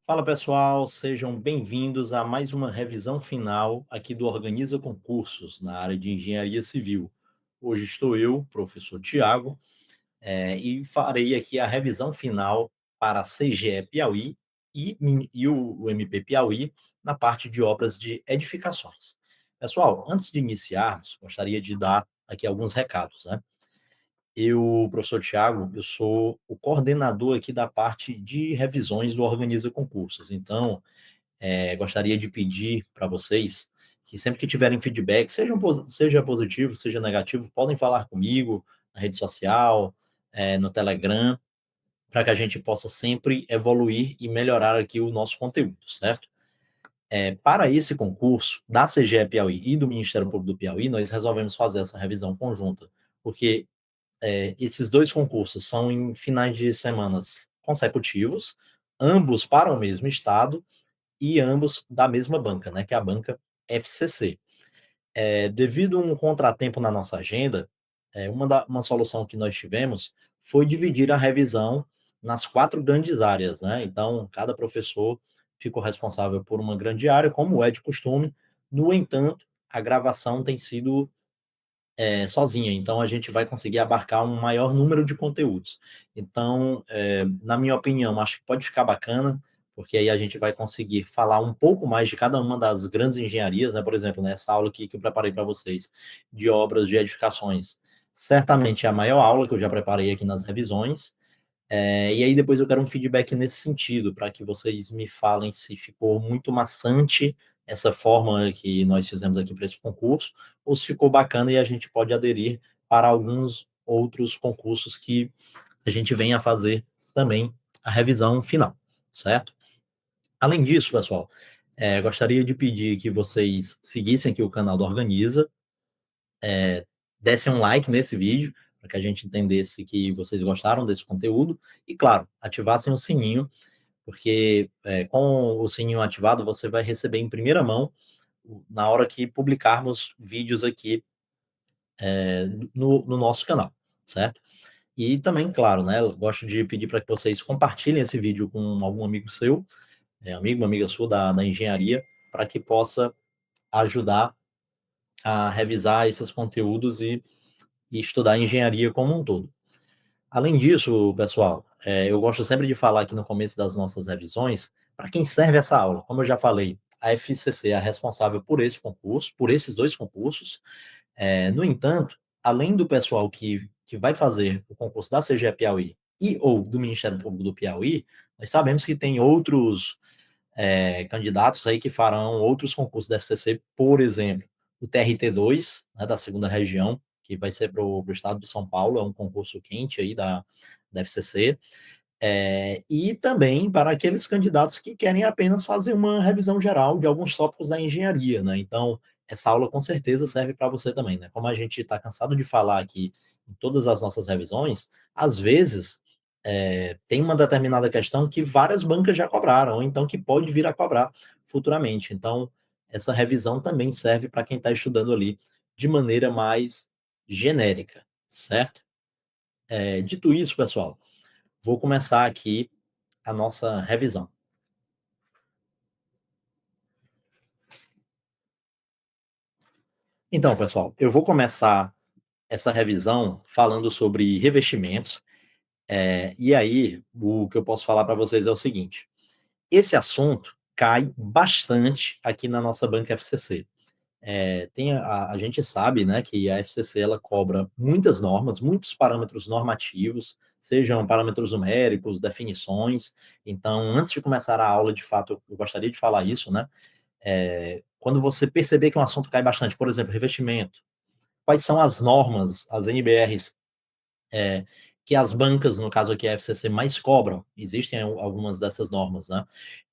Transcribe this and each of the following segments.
Fala pessoal, sejam bem-vindos a mais uma revisão final aqui do Organiza Concursos na área de Engenharia Civil. Hoje estou eu, professor Tiago, e farei aqui a revisão final para a CGE Piauí e o MP Piauí na parte de obras de edificações. Pessoal, antes de iniciarmos, gostaria de dar aqui alguns recados, né? Eu, professor Tiago, eu sou o coordenador aqui da parte de revisões do Organiza Concursos. Então, gostaria de pedir para vocês que sempre que tiverem feedback, seja positivo, seja negativo, podem falar comigo na rede social, no Telegram, para que a gente possa sempre evoluir e melhorar aqui o nosso conteúdo, certo? Para esse concurso da CGE Piauí e do Ministério Público do Piauí, nós resolvemos fazer essa revisão conjunta, porque esses dois concursos são em finais de semanas consecutivos, ambos para o mesmo estado, e ambos da mesma banca, né, que é a banca FCC. Devido a um contratempo na nossa agenda, uma solução que nós tivemos foi dividir a revisão nas 4 grandes áreas, né? Então, cada professor ficou responsável por uma grande área, como é de costume. No entanto, a gravação tem sido sozinha, então a gente vai conseguir abarcar um maior número de conteúdos. Então, na minha opinião, acho que pode ficar bacana, porque aí a gente vai conseguir falar um pouco mais de cada uma das grandes engenharias, né? Por exemplo, nessa aula aqui que eu preparei para vocês, de obras de edificações, certamente é a maior aula que eu já preparei aqui nas revisões, e aí depois eu quero um feedback nesse sentido, para que vocês me falem se ficou muito maçante essa forma que nós fizemos aqui para esse concurso, ou se ficou bacana e a gente pode aderir para alguns outros concursos que a gente venha a fazer também a revisão final, certo? Além disso, pessoal, gostaria de pedir que vocês seguissem aqui o canal do Organiza, dessem um like nesse vídeo, para que a gente entendesse que vocês gostaram desse conteúdo, e claro, ativassem o sininho, porque com o sininho ativado você vai receber em primeira mão na hora que publicarmos vídeos aqui no nosso canal, certo? E também, claro, né, eu gosto de pedir para que vocês compartilhem esse vídeo com algum amigo seu, amigo, uma amiga sua da engenharia, para que possa ajudar a revisar esses conteúdos e estudar engenharia como um todo. Além disso, pessoal, eu gosto sempre de falar aqui no começo das nossas revisões, para quem serve essa aula. Como eu já falei, a FCC é a responsável por esse concurso, por esses dois concursos. No entanto, além do pessoal que vai fazer o concurso da CGE Piauí e ou do Ministério Público do Piauí, nós sabemos que tem outros candidatos aí que farão outros concursos da FCC, por exemplo, o TRT2, né, da segunda região, que vai ser para o estado de São Paulo, é um concurso quente aí da FCC, e também para aqueles candidatos que querem apenas fazer uma revisão geral de alguns tópicos da engenharia, né? Então, essa aula com certeza serve para você também, né? Como a gente está cansado de falar aqui em todas as nossas revisões, às vezes tem uma determinada questão que várias bancas já cobraram, ou então que pode vir a cobrar futuramente. Então, essa revisão também serve para quem está estudando ali de maneira mais genérica, certo? Dito isso, pessoal, vou começar aqui a nossa revisão. Então, pessoal, eu vou começar essa revisão falando sobre revestimentos, e aí o que eu posso falar para vocês é o seguinte: esse assunto cai bastante aqui na nossa banca FCC. A gente sabe, né, que a FCC ela cobra muitas normas, muitos parâmetros normativos, sejam parâmetros numéricos, definições. Então, antes de começar a aula, de fato, eu gostaria de falar isso, né? Quando você perceber que um assunto cai bastante, por exemplo, revestimento, quais são as normas, as NBRs, que as bancas, no caso aqui a FCC, mais cobram? Existem algumas dessas normas, né?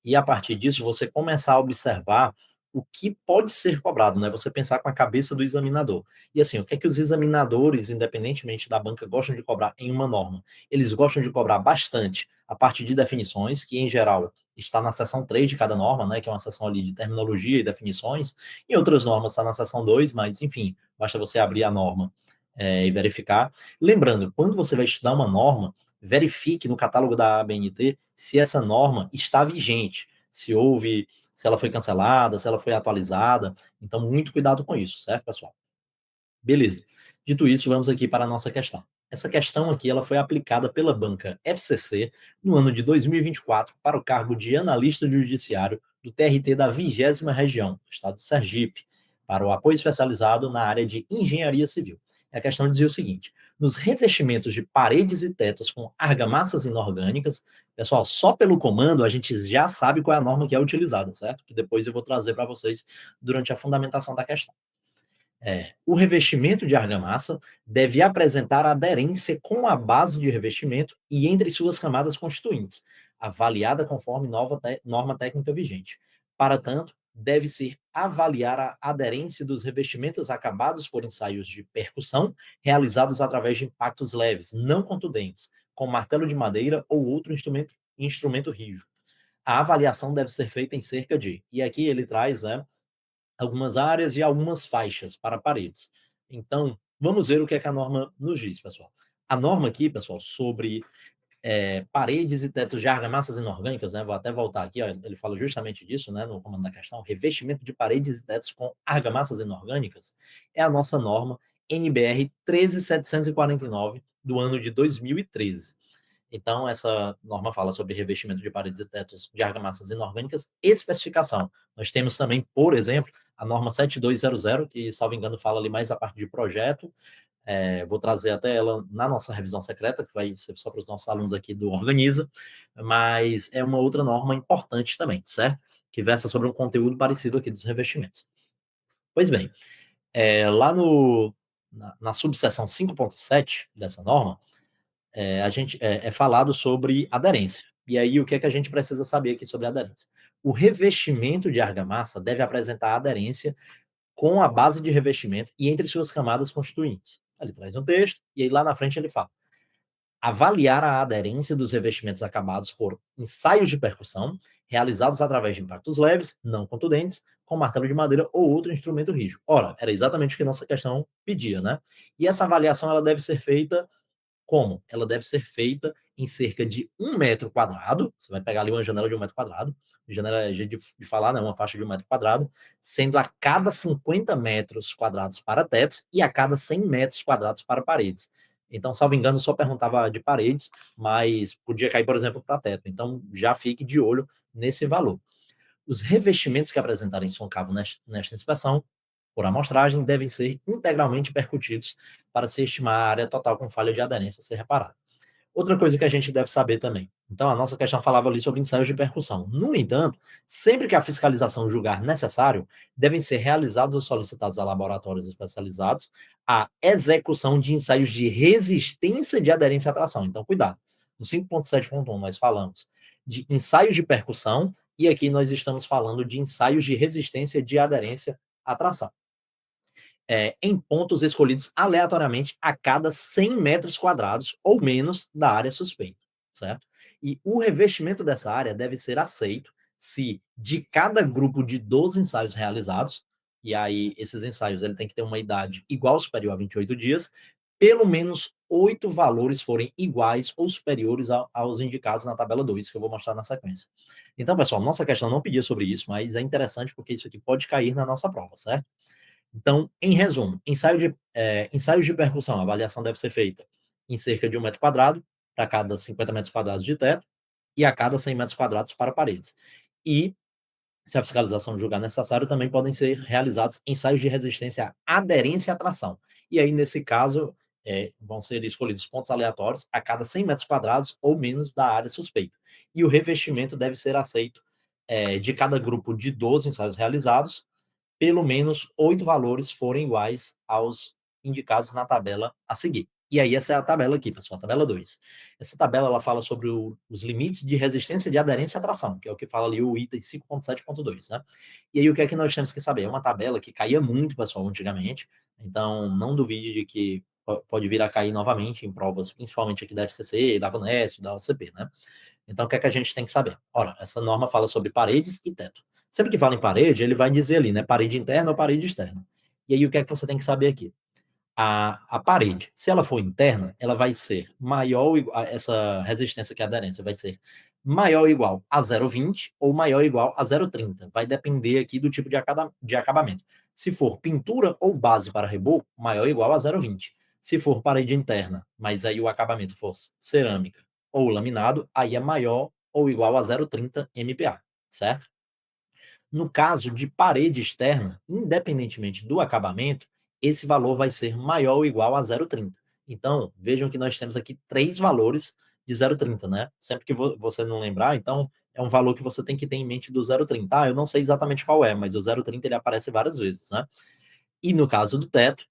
E a partir disso, você começar a observar o que pode ser cobrado, né? Você pensar com a cabeça do examinador. E assim, o que é que os examinadores, independentemente da banca, gostam de cobrar em uma norma? Eles gostam de cobrar bastante a parte de definições, que em geral está na seção 3 de cada norma, né? Que é uma seção ali de terminologia e definições. Em outras normas está na seção 2, mas enfim, basta você abrir a norma e verificar. Lembrando, quando você vai estudar uma norma, verifique no catálogo da ABNT se essa norma está vigente, se ela foi cancelada, se ela foi atualizada. Então, muito cuidado com isso, certo, pessoal? Beleza. Dito isso, vamos aqui para a nossa questão. Essa questão aqui ela foi aplicada pela banca FCC no ano de 2024 para o cargo de analista judiciário do TRT da 20ª Região, do estado de Sergipe, para o apoio especializado na área de engenharia civil. A questão dizia o seguinte: nos revestimentos de paredes e tetos com argamassas inorgânicas, pessoal, só pelo comando a gente já sabe qual é a norma que é utilizada, certo? Que depois eu vou trazer para vocês durante a fundamentação da questão. O revestimento de argamassa deve apresentar aderência com a base de revestimento e entre suas camadas constituintes, avaliada conforme norma técnica vigente. Para tanto, deve ser avaliar a aderência dos revestimentos acabados por ensaios de percussão realizados através de impactos leves, não contundentes, com martelo de madeira ou outro instrumento rígido. A avaliação deve ser feita em cerca de, e aqui ele traz, né, algumas áreas e algumas faixas para paredes. Então, vamos ver o que é que a norma nos diz, pessoal. A norma aqui, pessoal, sobre paredes e tetos de argamassas inorgânicas, né? Vou até voltar aqui, ó, ele fala justamente disso, né, no comando da questão. Revestimento de paredes e tetos com argamassas inorgânicas é a nossa norma NBR 13749 do ano de 2013. Então, essa norma fala sobre revestimento de paredes e tetos de argamassas inorgânicas, especificação. Nós temos também, por exemplo, a norma 7200, que, salvo engano, fala ali mais a parte de projeto. Vou trazer até ela na nossa revisão secreta, que vai ser só para os nossos alunos aqui do Organiza, mas é uma outra norma importante também, certo? Que versa sobre um conteúdo parecido aqui dos revestimentos. Pois bem, lá na subseção 5.7 dessa norma, a gente é falado sobre aderência. E aí, o que é que a gente precisa saber aqui sobre aderência? O revestimento de argamassa deve apresentar aderência com a base de revestimento e entre suas camadas constituintes. Ele traz um texto, e aí lá na frente ele fala: avaliar a aderência dos revestimentos acabados por ensaios de percussão, realizados através de impactos leves, não contundentes, com martelo de madeira ou outro instrumento rígido. Ora, era exatamente o que nossa questão pedia, né? E essa avaliação ela deve ser feita como? Ela deve ser feita em cerca de 1 metro quadrado. Você vai pegar ali uma janela de 1 metro quadrado. Janela é jeito de falar, né? Uma faixa de 1 metro quadrado, sendo a cada 50 metros quadrados para tetos e a cada 100 metros quadrados para paredes. Então, salvo engano, só perguntava de paredes, mas podia cair, por exemplo, para teto. Então, já fique de olho nesse valor. Os revestimentos que apresentarem soncavo nesta inspeção, por amostragem, devem ser integralmente percutidos para se estimar a área total com falha de aderência a ser reparada. Outra coisa que a gente deve saber também. Então, a nossa questão falava ali sobre ensaios de percussão. No entanto, sempre que a fiscalização julgar necessário, devem ser realizados ou solicitados a laboratórios especializados a execução de ensaios de resistência de aderência à tração. Então, cuidado. No 5.7.1 nós falamos de ensaios de percussão e aqui nós estamos falando de ensaios de resistência de aderência à tração. Em pontos escolhidos aleatoriamente a cada 100 metros quadrados ou menos da área suspeita, certo? E o revestimento dessa área deve ser aceito se de cada grupo de 12 ensaios realizados, e aí esses ensaios ele tem que ter uma idade igual ou superior a 28 dias, pelo menos 8 valores forem iguais ou superiores aos indicados na tabela 2, que eu vou mostrar na sequência. Então, pessoal, nossa questão não pedia sobre isso, mas é interessante porque isso aqui pode cair na nossa prova, certo? Então, em resumo, ensaios de percussão, a avaliação deve ser feita em cerca de 1 metro quadrado para cada 50 metros quadrados de teto e a cada 100 metros quadrados para paredes. E, se a fiscalização julgar necessário, também podem ser realizados ensaios de resistência à aderência à tração. E aí, nesse caso, vão ser escolhidos pontos aleatórios a cada 100 metros quadrados ou menos da área suspeita. E o revestimento deve ser aceito de cada grupo de 12 ensaios realizados, pelo menos 8 valores forem iguais aos indicados na tabela a seguir. E aí, essa é a tabela aqui, pessoal, a tabela 2. Essa tabela ela fala sobre os limites de resistência de aderência à tração, que é o que fala ali o item 5.7.2, né? E aí, o que é que nós temos que saber? É uma tabela que caía muito, pessoal, antigamente, então não duvide de que pode vir a cair novamente em provas, principalmente aqui da FCC, da VANESP, da OCP, né? Então, o que é que a gente tem que saber? Ora, essa norma fala sobre paredes e teto. Sempre que fala em parede, ele vai dizer ali, né, parede interna ou parede externa. E aí, o que é que você tem que saber aqui? a parede, se ela for interna, ela vai ser maior ou igual, essa resistência que é a aderência vai ser maior ou igual a 0,20 ou maior ou igual a 0,30. Vai depender aqui do tipo de acabamento. Se for pintura ou base para reboco, maior ou igual a 0,20. Se for parede interna, mas aí o acabamento for cerâmica ou laminado, aí é maior ou igual a 0,30 MPa, certo? No caso de parede externa, independentemente do acabamento, esse valor vai ser maior ou igual a 0,30. Então, vejam que nós temos aqui três valores de 0,30, né? Sempre que você não lembrar, então é um valor que você tem que ter em mente do 0,30. Ah, eu não sei exatamente qual é, mas o 0,30 ele aparece várias vezes, né? E no caso do teto,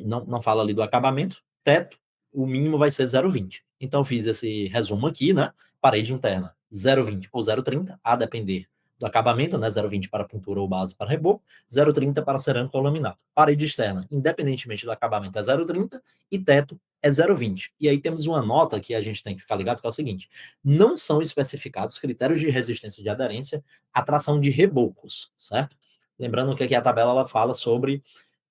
não fala ali do acabamento, teto, o mínimo vai ser 0,20. Então, eu fiz esse resumo aqui, né? Parede interna, 0,20 ou 0,30, a depender do acabamento, né? 0,20 para pintura ou base para reboco, 0,30 para cerâmica ou laminado. Parede externa, independentemente do acabamento, é 0,30 e teto é 0,20. E aí temos uma nota que a gente tem que ficar ligado, que é o seguinte: não são especificados critérios de resistência de aderência à tração de rebocos, certo? Lembrando que aqui a tabela ela fala sobre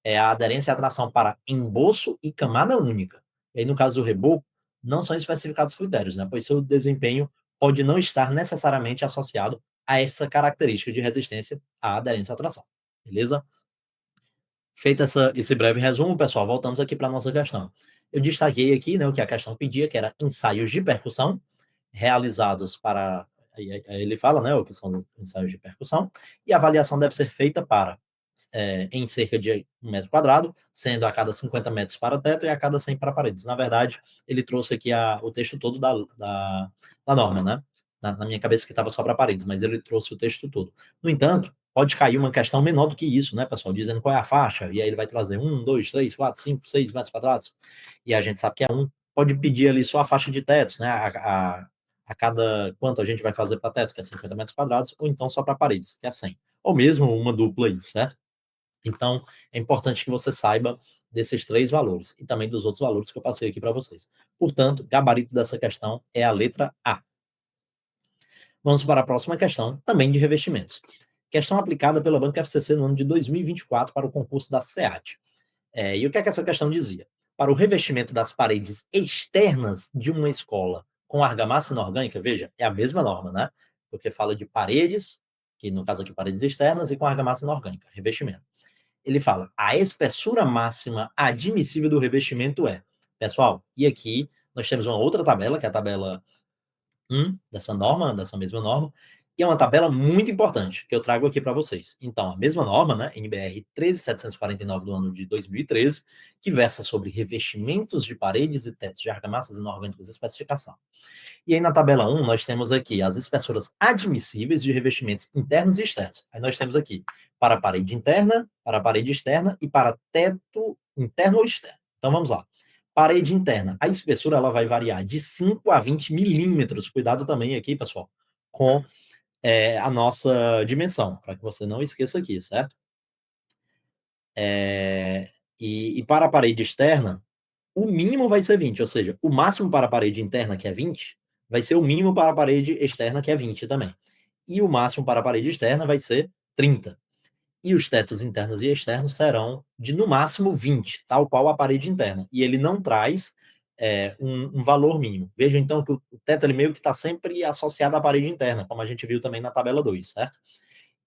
a aderência e a tração para emboço e camada única. E aí, no caso do reboco, não são especificados critérios, né? Pois seu desempenho pode não estar necessariamente associado a essa característica de resistência à aderência à tração. Beleza? Feito esse breve resumo, pessoal, voltamos aqui para a nossa questão. Eu destaquei aqui, né, o que a questão pedia, que era ensaios de percussão realizados para. Aí ele fala, né, o que são os ensaios de percussão, e a avaliação deve ser feita para em cerca de 1 metro quadrado, sendo a cada 50 metros para teto e a cada 100 para paredes. Na verdade, ele trouxe aqui o texto todo da norma, né? Na minha cabeça que estava só para paredes, mas ele trouxe o texto todo. No entanto, pode cair uma questão menor do que isso, né, pessoal? Dizendo qual é a faixa, e aí ele vai trazer 1, 2, 3, 4, 5, 6 metros quadrados, e a gente sabe que é um. Pode pedir ali só a faixa de tetos, né? A cada quanto a gente vai fazer para teto, que é 50 metros quadrados, ou então só para paredes, que é 100. Ou mesmo uma dupla aí, certo? Então, é importante que você saiba desses três valores e também dos outros valores que eu passei aqui para vocês. Portanto, gabarito dessa questão é a letra A. Vamos para a próxima questão, também de revestimentos. Questão aplicada pela Banca FCC no ano de 2024 para o concurso da SEAT. E o que é que essa questão dizia? Para o revestimento das paredes externas de uma escola com argamassa inorgânica, veja, é a mesma norma, né? Porque fala de paredes, que no caso aqui paredes externas, e com argamassa inorgânica, revestimento. Ele fala, a espessura máxima admissível do revestimento é. Pessoal, e aqui nós temos uma outra tabela, que é a tabela 1 dessa norma, dessa mesma norma, e é uma tabela muito importante que eu trago aqui para vocês. Então, a mesma norma, né, NBR 13749 do ano de 2013, que versa sobre revestimentos de paredes e tetos de argamassas inorgânicas, especificação. E aí na tabela 1 nós temos aqui as espessuras admissíveis de revestimentos internos e externos. Aí nós temos aqui para parede interna, para parede externa e para teto interno ou externo. Então vamos lá. Parede interna, a espessura ela vai variar de 5 a 20 milímetros. Cuidado também aqui, pessoal, com a nossa dimensão, para que você não esqueça aqui, certo? E para a parede externa, o mínimo vai ser 20, ou seja, o máximo para a parede interna, que é 20, vai ser o mínimo para a parede externa, que é 20 também. E o máximo para a parede externa vai ser 30. E os tetos internos e externos serão de, no máximo, 20, tal qual a parede interna. E ele não traz um valor mínimo. Veja, então, que o teto ele meio que está sempre associado à parede interna, como a gente viu também na tabela 2, certo?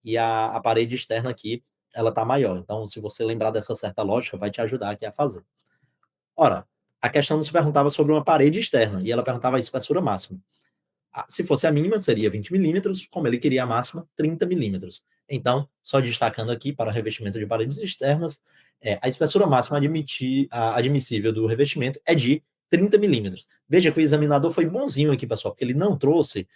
E a parede externa aqui, ela está maior. Então, se você lembrar dessa certa lógica, vai te ajudar aqui a fazer. Ora, a questão nos perguntava sobre uma parede externa, e ela perguntava a espessura máxima. Se fosse a mínima, seria 20 milímetros, como ele queria a máxima, 30 milímetros. Então, só destacando aqui para revestimento de paredes externas, a espessura máxima admissível do revestimento é de 30 milímetros. Veja que o examinador foi bonzinho aqui, pessoal, porque ele não trouxe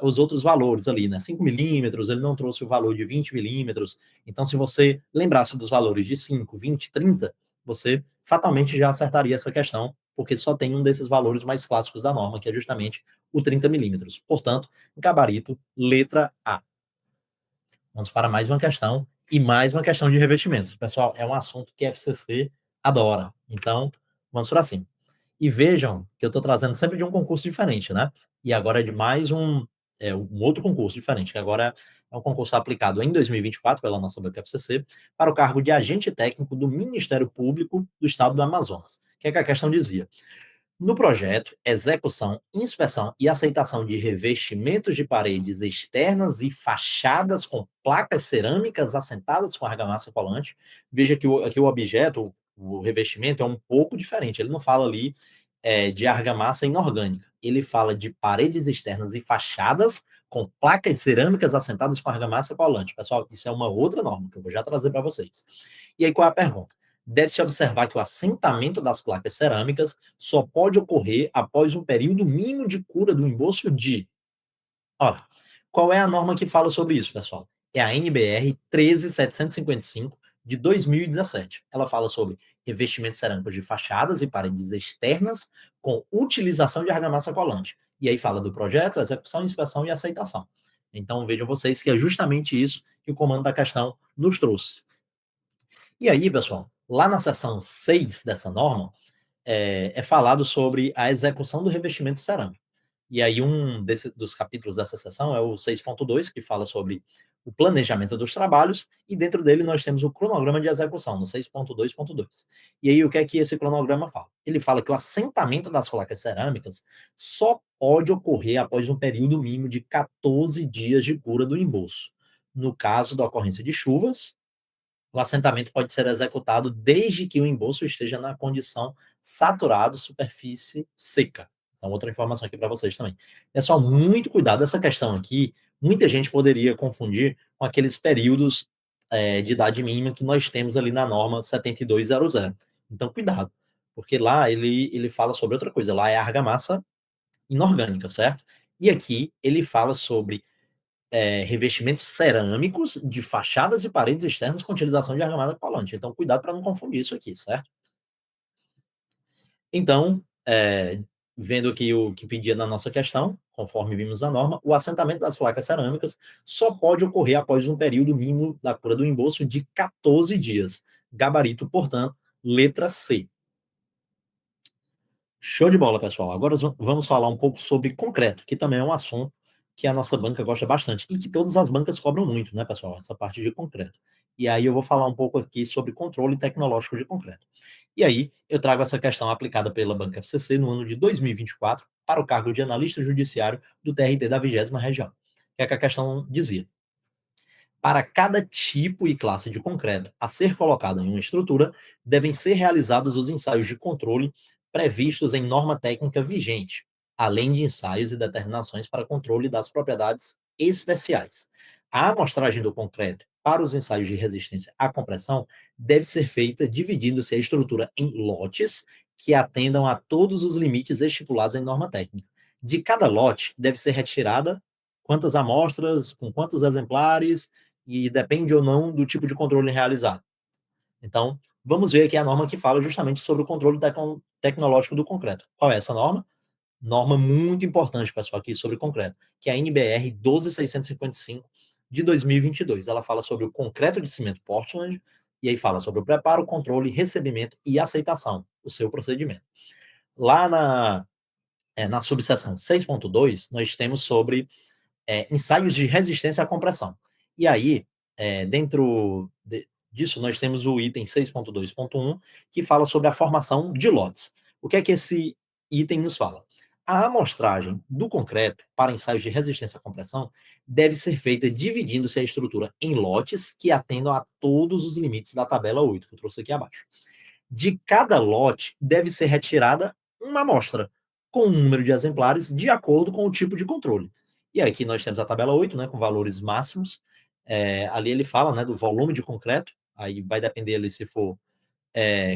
os outros valores ali, né? 5 milímetros, ele não trouxe o valor de 20 milímetros. Então, se você lembrasse dos valores de 5, 20, 30, você fatalmente já acertaria essa questão, porque só tem um desses valores mais clássicos da norma, que é justamente o 30 milímetros. Portanto, gabarito, letra A. Vamos para mais uma questão e mais uma questão de revestimentos. Pessoal, é um assunto que a FCC adora. Então, vamos para cima. E vejam que eu estou trazendo sempre de um concurso diferente, né? E agora é de mais um é um outro concurso diferente, que agora é um concurso aplicado em 2024 pela nossa banca FCC, para o cargo de agente técnico do Ministério Público do Estado do Amazonas. O que é que a questão dizia? No projeto, execução, inspeção e aceitação de revestimentos de paredes externas e fachadas com placas cerâmicas assentadas com argamassa colante. Veja que aqui o objeto, o revestimento, é um pouco diferente. Ele não fala ali de argamassa inorgânica. Ele fala de paredes externas e fachadas com placas cerâmicas assentadas com argamassa colante. Pessoal, isso é uma outra norma que eu vou já trazer para vocês. E aí, qual é a pergunta? Deve-se observar que o assentamento das placas cerâmicas só pode ocorrer após um período mínimo de cura do embolso de... Ora, qual é a norma que fala sobre isso, pessoal? É a NBR 13755 de 2017. Ela fala sobre revestimentos cerâmicos de fachadas e paredes externas com utilização de argamassa colante. E aí fala do projeto, execução, inspeção e aceitação. Então vejam vocês que é justamente isso que o comando da questão nos trouxe. E aí, pessoal, lá na seção 6 dessa norma, é falado sobre a execução do revestimento cerâmico. E aí, dos capítulos dessa seção é o 6.2, que fala sobre o planejamento dos trabalhos, e dentro dele nós temos o cronograma de execução, no 6.2.2. E aí, o que é que esse cronograma fala? Ele fala que o assentamento das placas cerâmicas só pode ocorrer após um período mínimo de 14 dias de cura do embolso. No caso da ocorrência de chuvas, o assentamento pode ser executado desde que o embolso esteja na condição saturado, superfície seca. Então, outra informação aqui para vocês também. Pessoal, muito cuidado. Essa questão aqui, muita gente poderia confundir com aqueles períodos de idade mínima que nós temos ali na norma 7200. Então, cuidado, porque lá ele fala sobre outra coisa. Lá é argamassa inorgânica, certo? E aqui ele fala sobre revestimentos cerâmicos de fachadas e paredes externas com utilização de argamassa colante. Então, cuidado para não confundir isso aqui, certo? Então, vendo aqui o que pedia na nossa questão, conforme vimos na norma, o assentamento das placas cerâmicas só pode ocorrer após um período mínimo da cura do embolso de 14 dias. Gabarito, portanto, letra C. Show de bola, pessoal. Agora vamos falar um pouco sobre concreto, que também é um assunto que a nossa banca gosta bastante e que todas as bancas cobram muito, né, pessoal? Essa parte de concreto. E aí eu vou falar um pouco aqui sobre controle tecnológico de concreto. E aí eu trago essa questão aplicada pela banca FCC no ano de 2024 para o cargo de analista judiciário do TRT da 20ª região. Que é que a questão dizia: para cada tipo e classe de concreto a ser colocado em uma estrutura, devem ser realizados os ensaios de controle previstos em norma técnica vigente, além de ensaios e determinações para controle das propriedades especiais. A amostragem do concreto para os ensaios de resistência à compressão deve ser feita dividindo-se a estrutura em lotes que atendam a todos os limites estipulados em norma técnica. De cada lote deve ser retirada quantas amostras, com quantos exemplares, e depende ou não do tipo de controle realizado. Então, vamos ver aqui a norma que fala justamente sobre o controle tecnológico do concreto. Qual é essa norma? Norma muito importante, pessoal, aqui sobre concreto, que é a NBR 12655 de 2022. Ela fala sobre o concreto de cimento Portland, e aí fala sobre o preparo, controle, recebimento e aceitação, o seu procedimento. Lá na subseção 6.2, nós temos sobre ensaios de resistência à compressão. E aí, dentro disso, nós temos o item 6.2.1, que fala sobre a formação de lotes. O que é que esse item nos fala? A amostragem do concreto para ensaios de resistência à compressão deve ser feita dividindo-se a estrutura em lotes que atendam a todos os limites da tabela 8, que eu trouxe aqui abaixo. De cada lote deve ser retirada uma amostra, com um número de exemplares de acordo com o tipo de controle. E aí aqui nós temos a tabela 8, né, com valores máximos. Ali ele fala, né, do volume de concreto, aí vai depender ali se for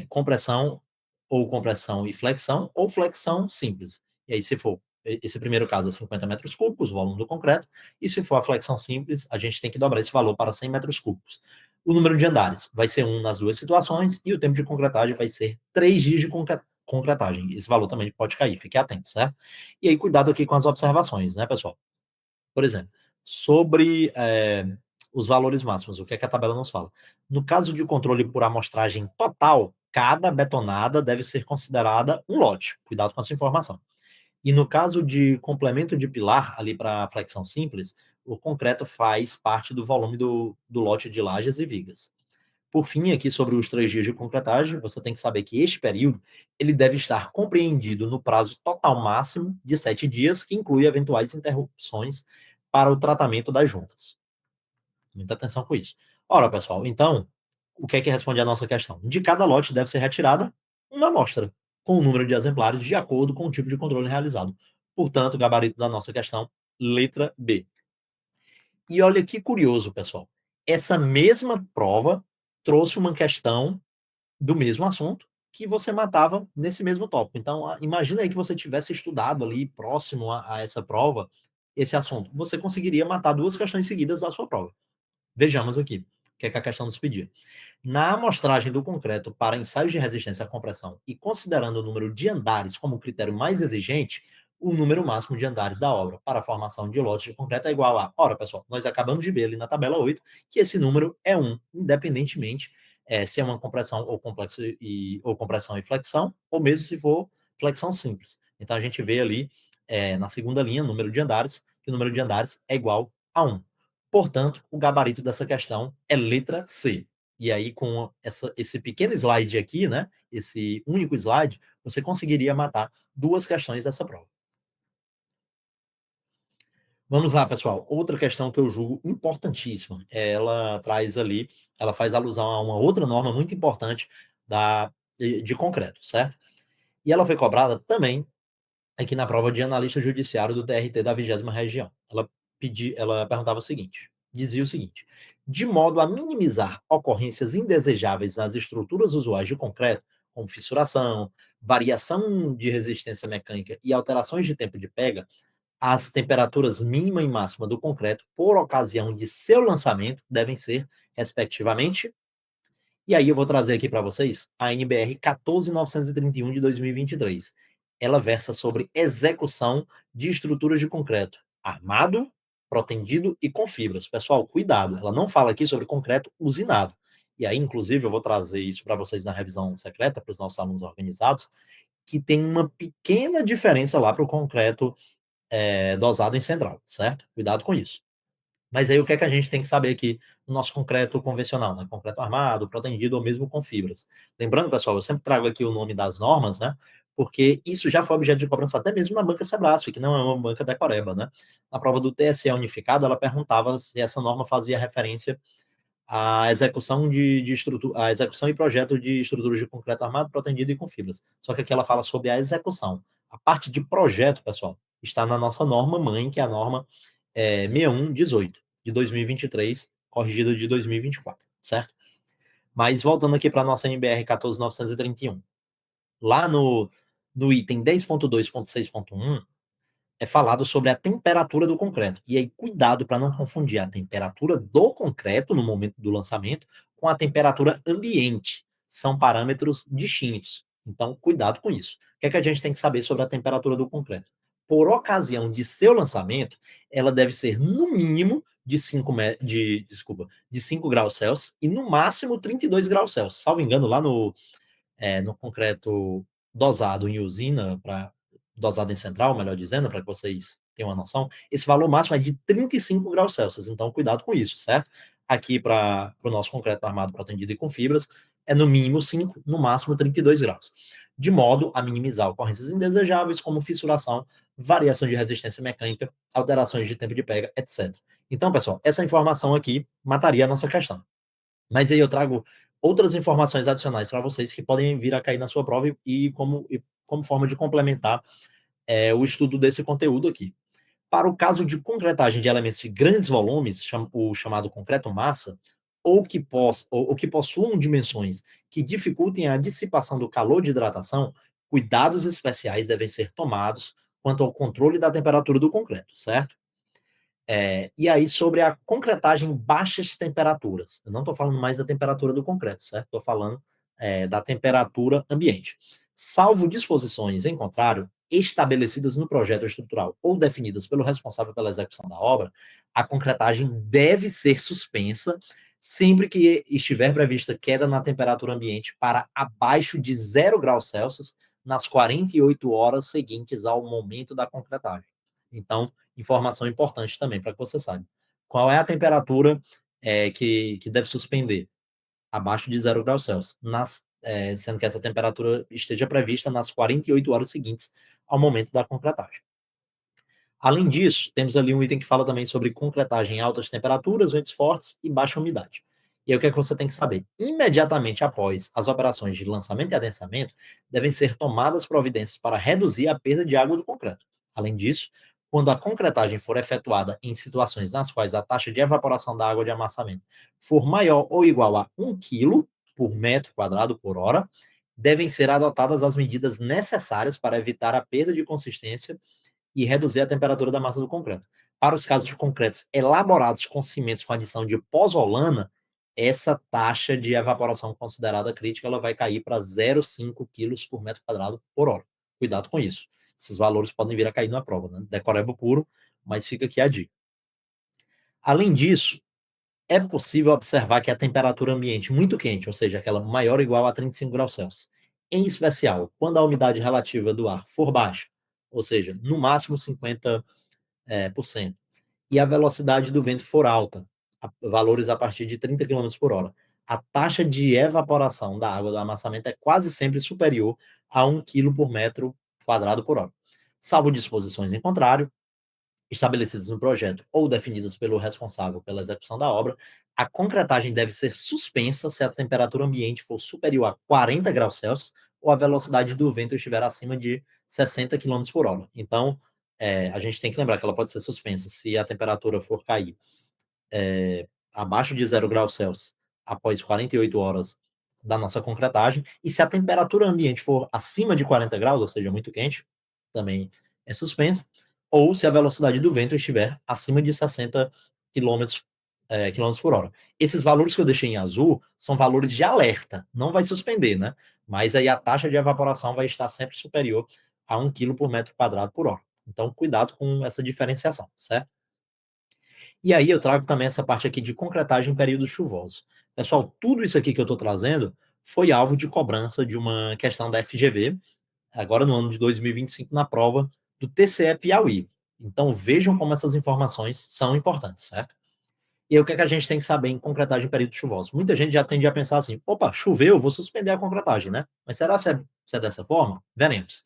compressão ou compressão e flexão, ou flexão simples. E aí se for, esse primeiro caso é 50 metros cúbicos, o volume do concreto, e se for a flexão simples, a gente tem que dobrar esse valor para 100 metros cúbicos. O número de andares vai ser 1 nas duas situações, e o tempo de concretagem vai ser 3 dias de concretagem. Esse valor também pode cair, fique atento, certo? E aí, cuidado aqui com as observações, né, pessoal? Por exemplo, sobre os valores máximos, o que é que a tabela nos fala? No caso de controle por amostragem total, cada betonada deve ser considerada um lote. Cuidado com essa informação. E no caso de complemento de pilar, ali para flexão simples, o concreto faz parte do volume do lote de lajes e vigas. Por fim, aqui sobre os 3 dias de concretagem, você tem que saber que este período ele deve estar compreendido no prazo total máximo de 7 dias, que inclui eventuais interrupções para o tratamento das juntas. Muita atenção com isso. Ora, pessoal, então, o que é que responde a nossa questão? De cada lote deve ser retirada uma amostra, com o número de exemplares de acordo com o tipo de controle realizado. Portanto, o gabarito da nossa questão, letra B. E olha que curioso, pessoal. Essa mesma prova trouxe uma questão do mesmo assunto que você matava nesse mesmo tópico. Então, imagina aí que você tivesse estudado ali próximo a essa prova, esse assunto. Você conseguiria matar 2 questões seguidas da sua prova. Vejamos aqui, o que é que a questão nos pedia. Na amostragem do concreto para ensaios de resistência à compressão e considerando o número de andares como critério mais exigente, o número máximo de andares da obra para a formação de lotes de concreto é igual a... Ora, pessoal, nós acabamos de ver ali na tabela 8 que esse número é 1, independentemente se é uma compressão ou complexo ou compressão e flexão, ou mesmo se for flexão simples. Então a gente vê ali na segunda linha, número de andares, que o número de andares é igual a 1. Portanto, o gabarito dessa questão é letra C. E aí, com esse pequeno slide aqui, né, esse único slide, você conseguiria matar 2 questões dessa prova. Vamos lá, pessoal. Outra questão que eu julgo importantíssima, ela traz ali, ela faz alusão a uma outra norma muito importante de concreto, certo? E ela foi cobrada também aqui na prova de analista judiciário do TRT da 20ª região. Ela perguntava o seguinte, dizia o seguinte: de modo a minimizar ocorrências indesejáveis nas estruturas usuais de concreto, como fissuração, variação de resistência mecânica e alterações de tempo de pega, as temperaturas mínima e máxima do concreto, por ocasião de seu lançamento, devem ser, respectivamente, e aí eu vou trazer aqui para vocês a NBR 14931 de 2023. Ela versa sobre execução de estruturas de concreto armado, protendido e com fibras. Pessoal, cuidado, ela não fala aqui sobre concreto usinado. E aí, inclusive, eu vou trazer isso para vocês na revisão secreta, para os nossos alunos organizados, que tem uma pequena diferença lá para o concreto dosado em central, certo? Cuidado com isso. Mas aí o que é que a gente tem que saber aqui no nosso concreto convencional, né? Concreto armado, protendido ou mesmo com fibras. Lembrando, pessoal, eu sempre trago aqui o nome das normas, né? Porque isso já foi objeto de cobrança até mesmo na banca Sebrasf, que não é uma banca decoreba, né? Na prova do TSE unificado, ela perguntava se essa norma fazia referência à execução de estrutura, a execução e projeto de estruturas de concreto armado, protendido e com fibras. Só que aqui ela fala sobre a execução. A parte de projeto, pessoal, está na nossa norma mãe, que é a norma 6118 de 2023, corrigida de 2024, certo? Mas voltando aqui para a nossa NBR 14931, lá no item 10.2.6.1, é falado sobre a temperatura do concreto. E aí, cuidado para não confundir a temperatura do concreto no momento do lançamento com a temperatura ambiente. São parâmetros distintos. Então, cuidado com isso. O que é que a gente tem que saber sobre a temperatura do concreto? Por ocasião de seu lançamento, ela deve ser no mínimo de 5 graus Celsius e no máximo 32 graus Celsius. Salvo engano, lá no concreto dosado em usina, dosado em central, melhor dizendo, para que vocês tenham uma noção, esse valor máximo é de 35 graus Celsius. Então, cuidado com isso, certo? Aqui, para o nosso concreto armado protendido e com fibras, é no mínimo 5, no máximo 32 graus. De modo a minimizar ocorrências indesejáveis, como fissuração, variação de resistência mecânica, alterações de tempo de pega, etc. Então, pessoal, essa informação aqui mataria a nossa questão. Mas aí eu trago outras informações adicionais para vocês que podem vir a cair na sua prova como forma de complementar o estudo desse conteúdo aqui. Para o caso de concretagem de elementos de grandes volumes, o chamado concreto massa, ou que possuam dimensões que dificultem a dissipação do calor de hidratação, cuidados especiais devem ser tomados quanto ao controle da temperatura do concreto, certo? E aí, sobre a concretagem em baixas temperaturas. Eu não estou falando mais da temperatura do concreto, certo? Estou falando da temperatura ambiente. Salvo disposições, em contrário, estabelecidas no projeto estrutural ou definidas pelo responsável pela execução da obra, a concretagem deve ser suspensa sempre que estiver prevista queda na temperatura ambiente para abaixo de 0 graus Celsius nas 48 horas seguintes ao momento da concretagem. Então, informação importante também para que você saiba. Qual é a temperatura que deve suspender? Abaixo de 0 graus Celsius, sendo que essa temperatura esteja prevista nas 48 horas seguintes ao momento da concretagem. Além disso, temos ali um item que fala também sobre concretagem em altas temperaturas, ventos fortes e baixa umidade. E aí o que é que você tem que saber? Imediatamente após as operações de lançamento e adensamento, devem ser tomadas providências para reduzir a perda de água do concreto. Além disso, quando a concretagem for efetuada em situações nas quais a taxa de evaporação da água de amassamento for maior ou igual a 1 kg por metro quadrado por hora, devem ser adotadas as medidas necessárias para evitar a perda de consistência e reduzir a temperatura da massa do concreto. Para os casos de concretos elaborados com cimentos com adição de pozolana, essa taxa de evaporação considerada crítica ela vai cair para 0,5 quilos por metro quadrado por hora. Cuidado com isso. Esses valores podem vir a cair na prova, né? Decoreba puro, mas fica aqui a dica. Além disso, é possível observar que a temperatura ambiente muito quente, ou seja, aquela maior ou igual a 35 graus Celsius, em especial quando a umidade relativa do ar for baixa, ou seja, no máximo 50%, e a velocidade do vento for alta, valores a partir de 30 km por hora, a taxa de evaporação da água do amassamento é quase sempre superior a 1 kg por metro quadrado por hora. Salvo disposições em contrário, estabelecidas no projeto ou definidas pelo responsável pela execução da obra, a concretagem deve ser suspensa se a temperatura ambiente for superior a 40 graus Celsius ou a velocidade do vento estiver acima de 60 km por hora. Então, a gente tem que lembrar que ela pode ser suspensa se a temperatura for cair abaixo de 0 graus Celsius após 48 horas da nossa concretagem, e se a temperatura ambiente for acima de 40 graus, ou seja, muito quente, também é suspensa, ou se a velocidade do vento estiver acima de 60 quilômetros por hora. Esses valores que eu deixei em azul são valores de alerta, não vai suspender, né? Mas aí a taxa de evaporação vai estar sempre superior a 1 kg por metro quadrado por hora. Então, cuidado com essa diferenciação, certo? E aí eu trago também essa parte aqui de concretagem em períodos chuvosos. Pessoal, tudo isso aqui que eu estou trazendo foi alvo de cobrança de uma questão da FGV, agora no ano de 2025, na prova do TCE Piauí. Então vejam como essas informações são importantes, certo? E aí o que é que a gente tem que saber em concretagem em períodos chuvosos? Muita gente já tende a pensar assim, opa, choveu, vou suspender a concretagem, né? Mas será se é dessa forma? Veremos.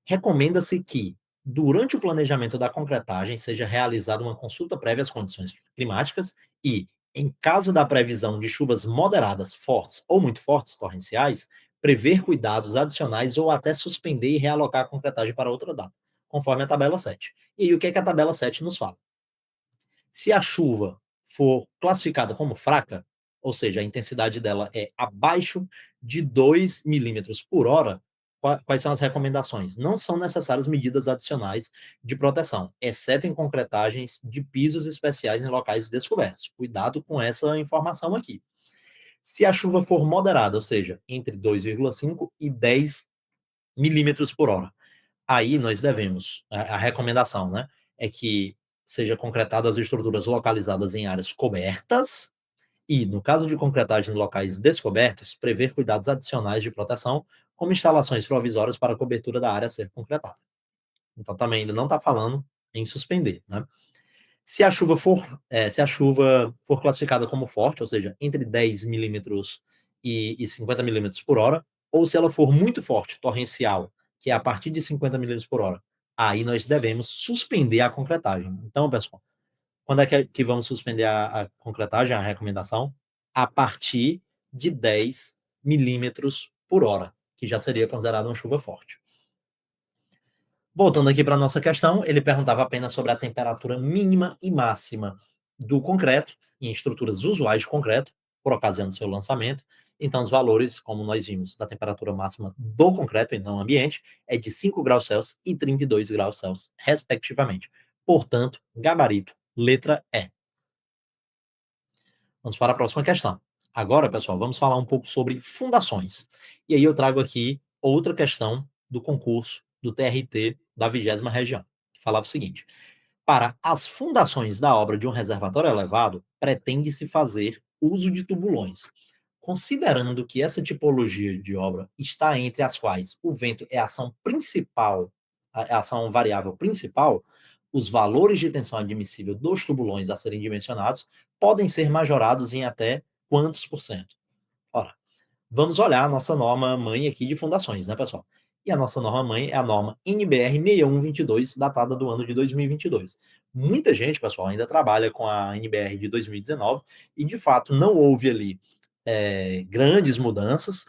Recomenda-se que, durante o planejamento da concretagem, seja realizada uma consulta prévia às condições climáticas e, em caso da previsão de chuvas moderadas, fortes ou muito fortes, torrenciais, prever cuidados adicionais ou até suspender e realocar a concretagem para outra data, conforme a tabela 7. E aí, o que é que a tabela 7 nos fala? Se a chuva for classificada como fraca, ou seja, a intensidade dela é abaixo de 2 milímetros por hora, quais são as recomendações? Não são necessárias medidas adicionais de proteção, exceto em concretagens de pisos especiais em locais descobertos. Cuidado com essa informação aqui. Se a chuva for moderada, ou seja, entre 2,5 e 10 milímetros por hora, aí nós devemos, a recomendação, né, é que seja concretadas as estruturas localizadas em áreas cobertas e, no caso de concretagem em locais descobertos, prever cuidados adicionais de proteção, como instalações provisórias para a cobertura da área a ser concretada. Então, também ainda não está falando em suspender, né? Se a chuva for classificada como forte, ou seja, entre 10 milímetros e 50 milímetros por hora, ou se ela for muito forte, torrencial, que é a partir de 50 milímetros por hora, aí nós devemos suspender a concretagem. Então, pessoal, quando é que vamos suspender a concretagem, a recomendação? A partir de 10 milímetros por hora, que já seria considerado uma chuva forte. Voltando aqui para a nossa questão, ele perguntava apenas sobre a temperatura mínima e máxima do concreto, em estruturas usuais de concreto, por ocasião do seu lançamento. Então, os valores, como nós vimos, da temperatura máxima do concreto e não ambiente, é de 5 graus Celsius e 32 graus Celsius, respectivamente. Portanto, gabarito, letra E. Vamos para a próxima questão. Agora, pessoal, vamos falar um pouco sobre fundações. E aí eu trago aqui outra questão do concurso do TRT da 20ª região, que falava o seguinte: para as fundações da obra de um reservatório elevado, pretende-se fazer uso de tubulões. considerando que essa tipologia de obra está entre as quais o vento é a ação principal, a ação variável principal, os valores de tensão admissível dos tubulões a serem dimensionados podem ser majorados em até quantos por cento? Ora, vamos olhar a nossa norma mãe aqui de fundações, né, pessoal? E a nossa norma mãe é a norma NBR 6122, datada do ano de 2022. Muita gente, pessoal, ainda trabalha com a NBR de 2019 e, de fato, não houve ali grandes mudanças,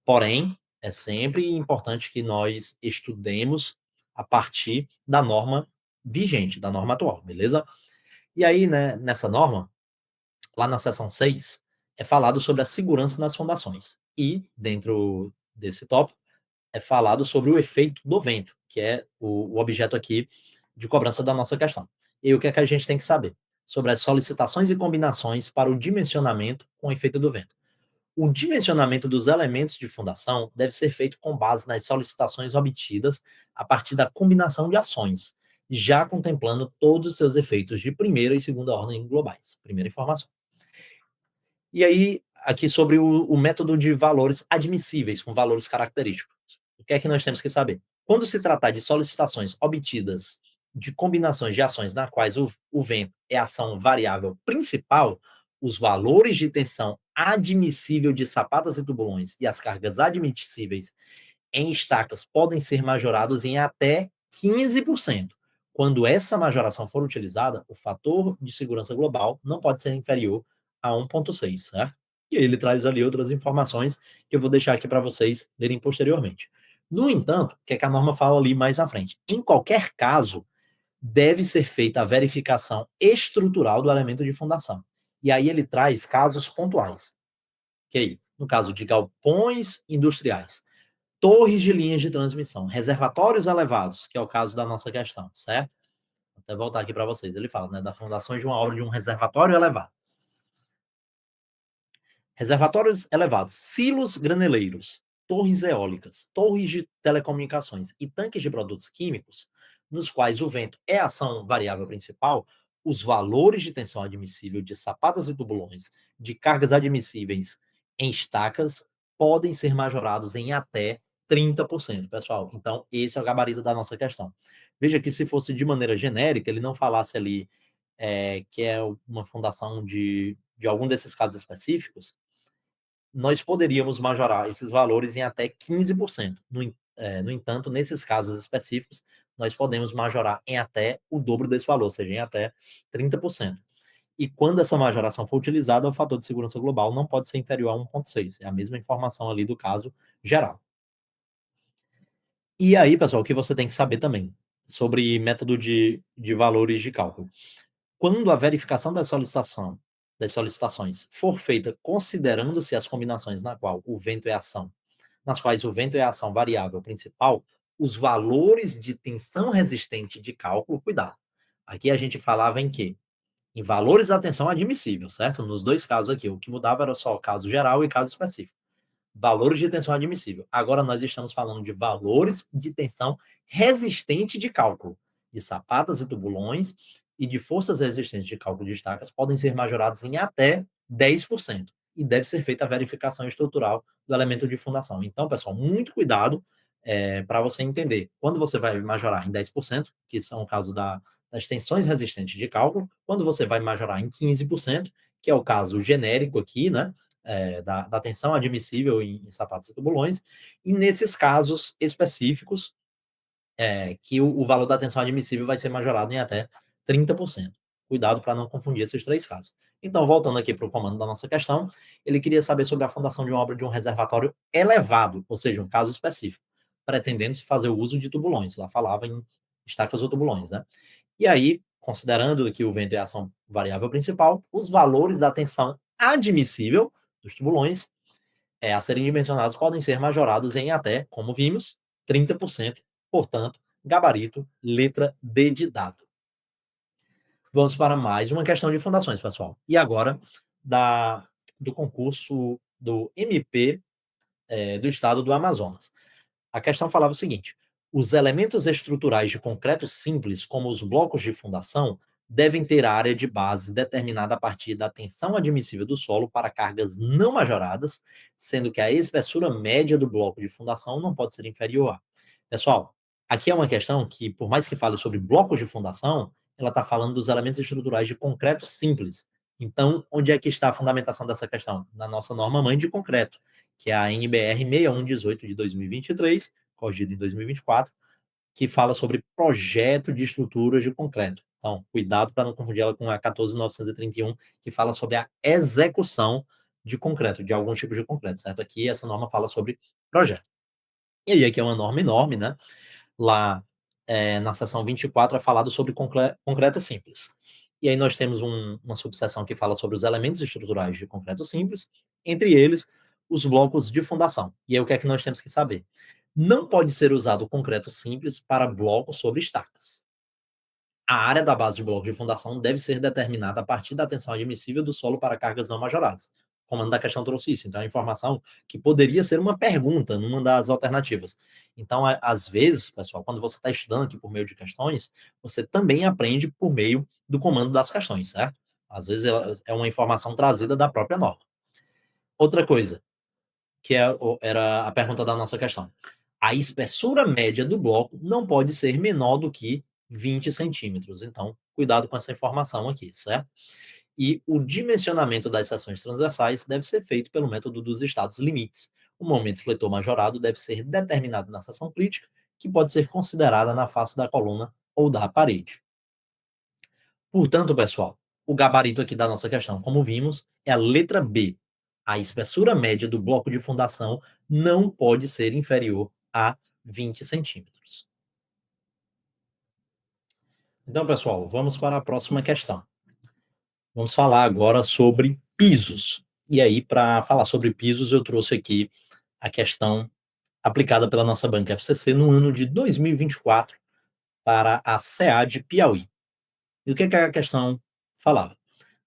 porém, é sempre importante que nós estudemos a partir da norma vigente, da norma atual, beleza? E aí, né, nessa norma, lá na seção 6, é falado sobre a segurança nas fundações. E, dentro desse tópico, é falado sobre o efeito do vento, que é o objeto aqui de cobrança da nossa questão. E o que é que a gente tem que saber? Sobre as solicitações e combinações para o dimensionamento com o efeito do vento. O dimensionamento dos elementos de fundação deve ser feito com base nas solicitações obtidas a partir da combinação de ações, já contemplando todos os seus efeitos de primeira e segunda ordem globais. Primeira informação. E aí, aqui sobre o método de valores admissíveis, com valores característicos. O que é que nós temos que saber? Quando se tratar de solicitações obtidas de combinações de ações na quais o vento é a ação variável principal, os valores de tensão admissível de sapatas e tubulões e as cargas admissíveis em estacas podem ser majorados em até 15%. Quando essa majoração for utilizada, o fator de segurança global não pode ser inferior a 1,6, certo? E aí ele traz ali outras informações que eu vou deixar aqui para vocês lerem posteriormente. No entanto, o que é que a norma fala ali mais à frente? Em qualquer caso, deve ser feita a verificação estrutural do elemento de fundação. E aí ele traz casos pontuais. Que aí, no caso de galpões industriais, torres de linhas de transmissão, reservatórios elevados, que é o caso da nossa questão, certo? Vou até voltar aqui para vocês. Ele fala, né, da fundação de uma obra de um reservatório elevado. Reservatórios elevados, silos graneleiros, torres eólicas, torres de telecomunicações e tanques de produtos químicos, nos quais o vento é a ação variável principal, os valores de tensão admissível de sapatas e tubulões, de cargas admissíveis em estacas, podem ser majorados em até 30%, pessoal. Então, esse é o gabarito da nossa questão. Veja que se fosse de maneira genérica, ele não falasse ali que é uma fundação de algum desses casos específicos, nós poderíamos majorar esses valores em até 15%. No entanto, nesses casos específicos, nós podemos majorar em até o dobro desse valor, ou seja, em até 30%. E quando essa majoração for utilizada, o fator de segurança global não pode ser inferior a 1,6. É a mesma informação ali do caso geral. E aí, pessoal, o que você tem que saber também sobre método de valores de cálculo. Quando a verificação das solicitações for feita considerando-se as combinações na qual o vento é ação, nas quais o vento é a ação variável principal, os valores de tensão resistente de cálculo, cuidado. Aqui a gente falava em quê? Em valores da tensão admissível, certo? Nos dois casos aqui, o que mudava era só o caso geral e caso específico. Valores de tensão admissível. Agora nós estamos falando de valores de tensão resistente de cálculo, de sapatas e tubulões e de forças resistentes de cálculo de estacas podem ser majorados em até 10%. E deve ser feita a verificação estrutural do elemento de fundação. Então, pessoal, muito cuidado para você entender. Quando você vai majorar em 10%, que são o caso das tensões resistentes de cálculo, quando você vai majorar em 15%, que é o caso genérico aqui, né? Da tensão admissível em sapatos e tubulões, e nesses casos específicos, que o valor da tensão admissível vai ser majorado em até 30%. Cuidado para não confundir esses três casos. Então, voltando aqui para o comando da nossa questão, ele queria saber sobre a fundação de uma obra de um reservatório elevado, ou seja, um caso específico, pretendendo-se fazer o uso de tubulões. Lá falava em estacas ou tubulões, né? E aí, considerando que o vento é a ação variável principal, os valores da tensão admissível dos tubulões a serem dimensionados podem ser majorados em até, como vimos, 30%. Portanto, gabarito, letra D de dado. Vamos para mais uma questão de fundações, pessoal. E agora, do concurso do MP do estado do Amazonas. A questão falava o seguinte: os elementos estruturais de concreto simples, como os blocos de fundação, devem ter área de base determinada a partir da tensão admissível do solo para cargas não majoradas, sendo que a espessura média do bloco de fundação não pode ser inferior a. Pessoal, aqui é uma questão que, por mais que fale sobre blocos de fundação, ela está falando dos elementos estruturais de concreto simples. Então, onde é que está a fundamentação dessa questão? Na nossa norma mãe de concreto, que é a NBR 6118 de 2023, corrigida em 2024, que fala sobre projeto de estruturas de concreto. Então, cuidado para não confundir ela com a 14.931, que fala sobre a execução de concreto, de algum tipo de concreto, certo? Aqui essa norma fala sobre projeto. E aí aqui é uma norma enorme, né? Lá na seção 24 é falado sobre concreto simples. E aí nós temos uma subseção que fala sobre os elementos estruturais de concreto simples, entre eles os blocos de fundação. E aí o que é que nós temos que saber? Não pode ser usado o concreto simples para blocos sobre estacas. A área da base de bloco de fundação deve ser determinada a partir da tensão admissível do solo para cargas não majoradas. O comando da questão trouxe isso, então é uma informação que poderia ser uma pergunta numa das alternativas. Então, às vezes, pessoal, quando você está estudando aqui por meio de questões, você também aprende por meio do comando das questões, certo? Às vezes é uma informação trazida da própria norma. Outra coisa, que era a pergunta da nossa questão. A espessura média do bloco não pode ser menor do que 20 centímetros. Então, cuidado com essa informação aqui, certo? E o dimensionamento das seções transversais deve ser feito pelo método dos estados limites. O momento fletor majorado deve ser determinado na seção crítica, que pode ser considerada na face da coluna ou da parede. Portanto, pessoal, o gabarito aqui da nossa questão, como vimos, é a letra B. A espessura média do bloco de fundação não pode ser inferior a 20 centímetros. Então, pessoal, vamos para a próxima questão. Vamos falar agora sobre pisos. E aí, para falar sobre pisos, eu trouxe aqui a questão aplicada pela nossa banca FCC no ano de 2024 para a CA de Piauí. E o que a questão falava?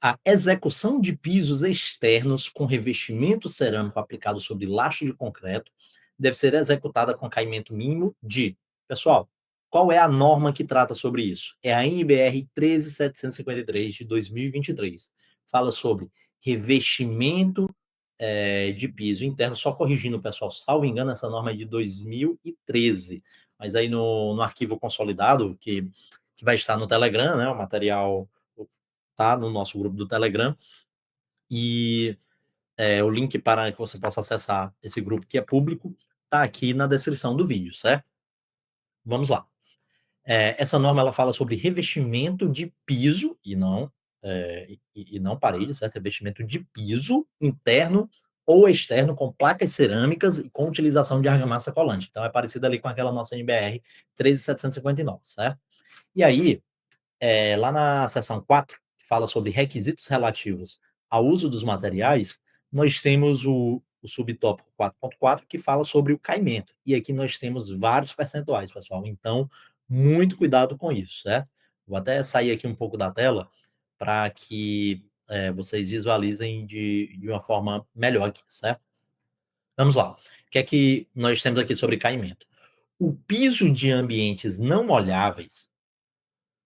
A execução de pisos externos com revestimento cerâmico aplicado sobre laje de concreto deve ser executada com caimento mínimo de. Pessoal, qual é a norma que trata sobre isso? É a NBR 13753 de 2023. Fala sobre revestimento de piso interno, só corrigindo, pessoal, salvo engano, essa norma é de 2013. Mas aí no arquivo consolidado, que vai estar no Telegram, né? O material tá no nosso grupo do Telegram. E o link para que você possa acessar esse grupo que é público tá aqui na descrição do vídeo, certo? Vamos lá. Essa norma ela fala sobre revestimento de piso e não parede, certo? Revestimento de piso interno ou externo com placas cerâmicas e com utilização de argamassa colante. Então é parecido ali com aquela nossa NBR 13759, certo? E aí, lá na seção 4, que fala sobre requisitos relativos ao uso dos materiais, nós temos o subtópico 4.4, que fala sobre o caimento. E aqui nós temos vários percentuais, pessoal. Então, muito cuidado com isso, certo? Vou até sair aqui um pouco da tela para que vocês visualizem de uma forma melhor aqui, certo? Vamos lá. O que é que nós temos aqui sobre caimento? O piso de ambientes não molháveis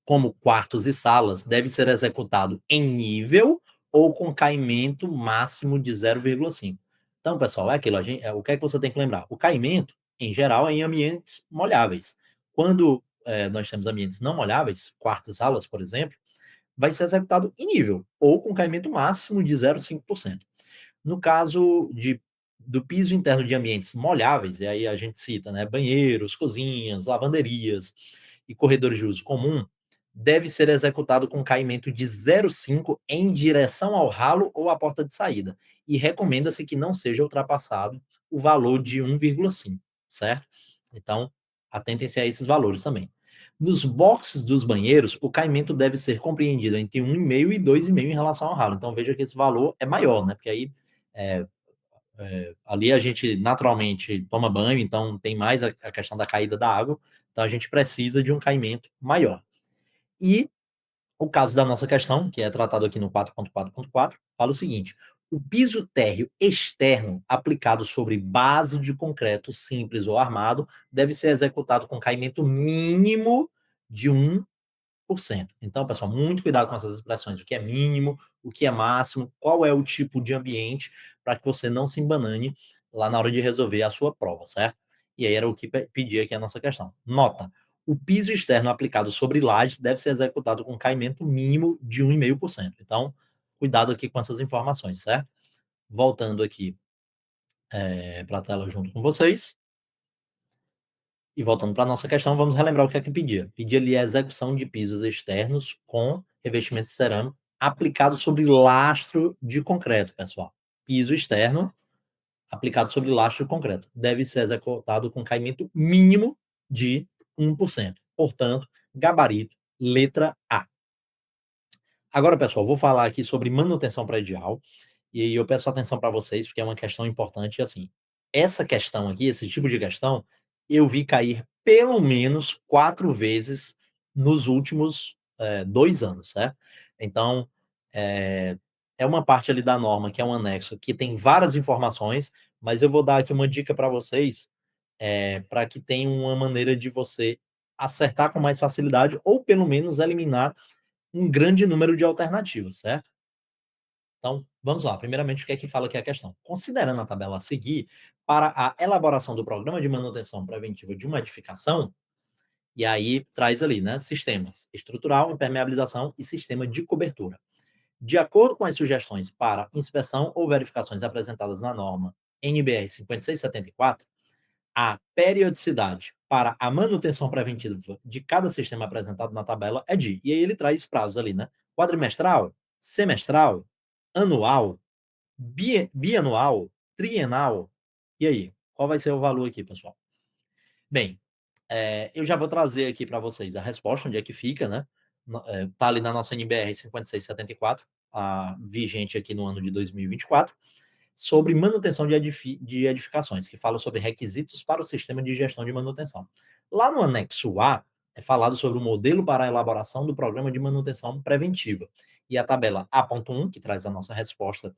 como quartos e salas, deve ser executado em nível ou com caimento máximo de 0,5. Então, pessoal, é aquilo. O que é que você tem que lembrar? O caimento, em geral, é em ambientes molháveis. Quando nós temos ambientes não molháveis, quartos e salas, por exemplo, vai ser executado em nível ou com caimento máximo de 0,5%. No caso do piso interno de ambientes molháveis, e aí a gente cita, né, banheiros, cozinhas, lavanderias e corredores de uso comum, deve ser executado com caimento de 0,5 em direção ao ralo ou à porta de saída. E recomenda-se que não seja ultrapassado o valor de 1,5, certo? Então, atentem-se a esses valores também. Nos boxes dos banheiros, o caimento deve ser compreendido entre 1,5 e 2,5 em relação ao ralo. Então, veja que esse valor é maior, né? Porque aí ali a gente naturalmente toma banho, então tem mais a questão da caída da água, então a gente precisa de um caimento maior. E o caso da nossa questão, que é tratado aqui no 4.4.4, fala o seguinte: o piso térreo externo aplicado sobre base de concreto simples ou armado deve ser executado com caimento mínimo de 1%. Então, pessoal, muito cuidado com essas expressões, o que é mínimo, o que é máximo, qual é o tipo de ambiente, para que você não se embanane lá na hora de resolver a sua prova, certo? E aí era o que pedia aqui a nossa questão. Nota: o piso externo aplicado sobre laje deve ser executado com caimento mínimo de 1,5%. Então, cuidado aqui com essas informações, certo? Voltando aqui para a tela junto com vocês. E voltando para a nossa questão, vamos relembrar o que é que pedia. Pedia ali a execução de pisos externos com revestimento cerâmico aplicado sobre lastro de concreto, pessoal. Piso externo aplicado sobre lastro de concreto. Deve ser executado com caimento mínimo de 1%. Portanto, gabarito, letra A. Agora, pessoal, vou falar aqui sobre manutenção predial. E eu peço atenção para vocês, porque é uma questão importante. Assim, essa questão aqui, esse tipo de questão, eu vi cair pelo menos 4 vezes nos últimos 2 anos, certo? Então, é, é uma parte ali da norma, que é um anexo, que tem várias informações, mas eu vou dar aqui uma dica para vocês, para que tenha uma maneira de você acertar com mais facilidade, ou pelo menos eliminar um grande número de alternativas, certo? Então, vamos lá. Primeiramente, o que é que fala aqui a questão? Considerando a tabela a seguir, para a elaboração do programa de manutenção preventiva de uma edificação, e aí traz ali, né, sistemas estrutural, impermeabilização e sistema de cobertura. De acordo com as sugestões para inspeção ou verificações apresentadas na norma NBR 5674, a periodicidade para a manutenção preventiva de cada sistema apresentado na tabela é de, e aí ele traz prazos ali, né? Quadrimestral, semestral, anual, bianual, trienal. E aí, qual vai ser o valor aqui, pessoal? Bem, eu já vou trazer aqui para vocês a resposta, onde é que fica, né? Tá ali na nossa NBR 5674, a vigente aqui no ano de 2024, sobre manutenção de edificações, que fala sobre requisitos para o sistema de gestão de manutenção. Lá no anexo A, é falado sobre o modelo para a elaboração do programa de manutenção preventiva. E a tabela A.1, que traz a nossa resposta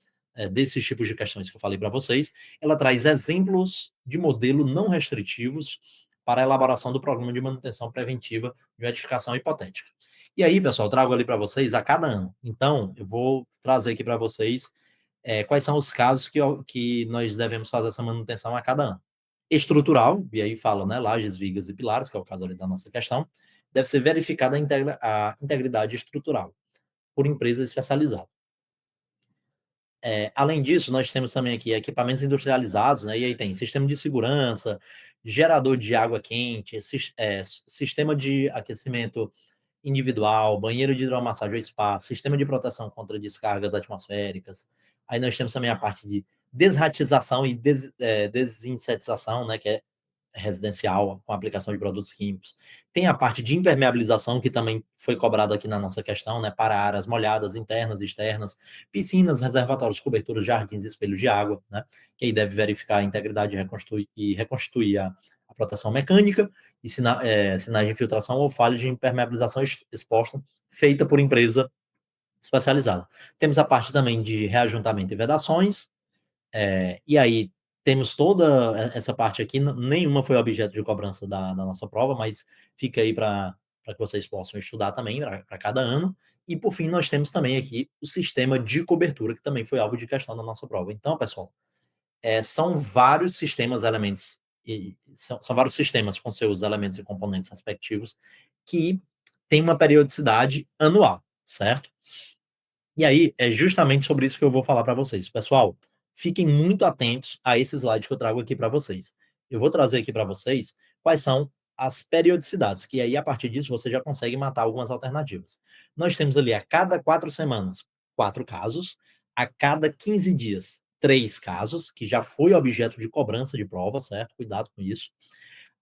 desses tipos de questões que eu falei para vocês, ela traz exemplos de modelo não restritivos para a elaboração do programa de manutenção preventiva de uma edificação hipotética. E aí, pessoal, eu trago ali para vocês a cada ano. Então, eu vou trazer aqui para vocês quais são os casos que nós devemos fazer essa manutenção a cada ano. Estrutural, e aí fala, né, lajes, vigas e pilares, que é o caso ali da nossa questão, deve ser verificada a integridade estrutural por empresa especializada. Além disso, nós temos também aqui equipamentos industrializados, né, e aí tem sistema de segurança, gerador de água quente, sistema de aquecimento individual, banheiro de hidromassagem ou spa, sistema de proteção contra descargas atmosféricas. Aí nós temos também a parte de desratização e desinsetização, né, que é residencial, com aplicação de produtos químicos. Tem a parte de impermeabilização, que também foi cobrada aqui na nossa questão, né, para áreas molhadas, internas e externas, piscinas, reservatórios, coberturas, jardins, espelhos de água, né, que aí deve verificar a integridade e reconstituir a proteção mecânica e sinais de infiltração ou falha de impermeabilização exposta, feita por empresa especializada. Temos a parte também de reajuntamento e vedações, e aí temos toda essa parte aqui, nenhuma foi objeto de cobrança da nossa prova, mas fica aí para que vocês possam estudar também para cada ano. E por fim, nós temos também aqui o sistema de cobertura, que também foi alvo de questão da nossa prova. Então, pessoal, são vários sistemas, elementos, e são vários sistemas com seus elementos e componentes respectivos que tem uma periodicidade anual, certo? E aí, é justamente sobre isso que eu vou falar para vocês. Pessoal, fiquem muito atentos a esse slide que eu trago aqui para vocês. Eu vou trazer aqui para vocês quais são as periodicidades, que aí, a partir disso, você já consegue matar algumas alternativas. Nós temos ali, a cada 4 semanas, 4 casos, a cada 15 dias, 3 casos, que já foi objeto de cobrança de prova, certo? Cuidado com isso.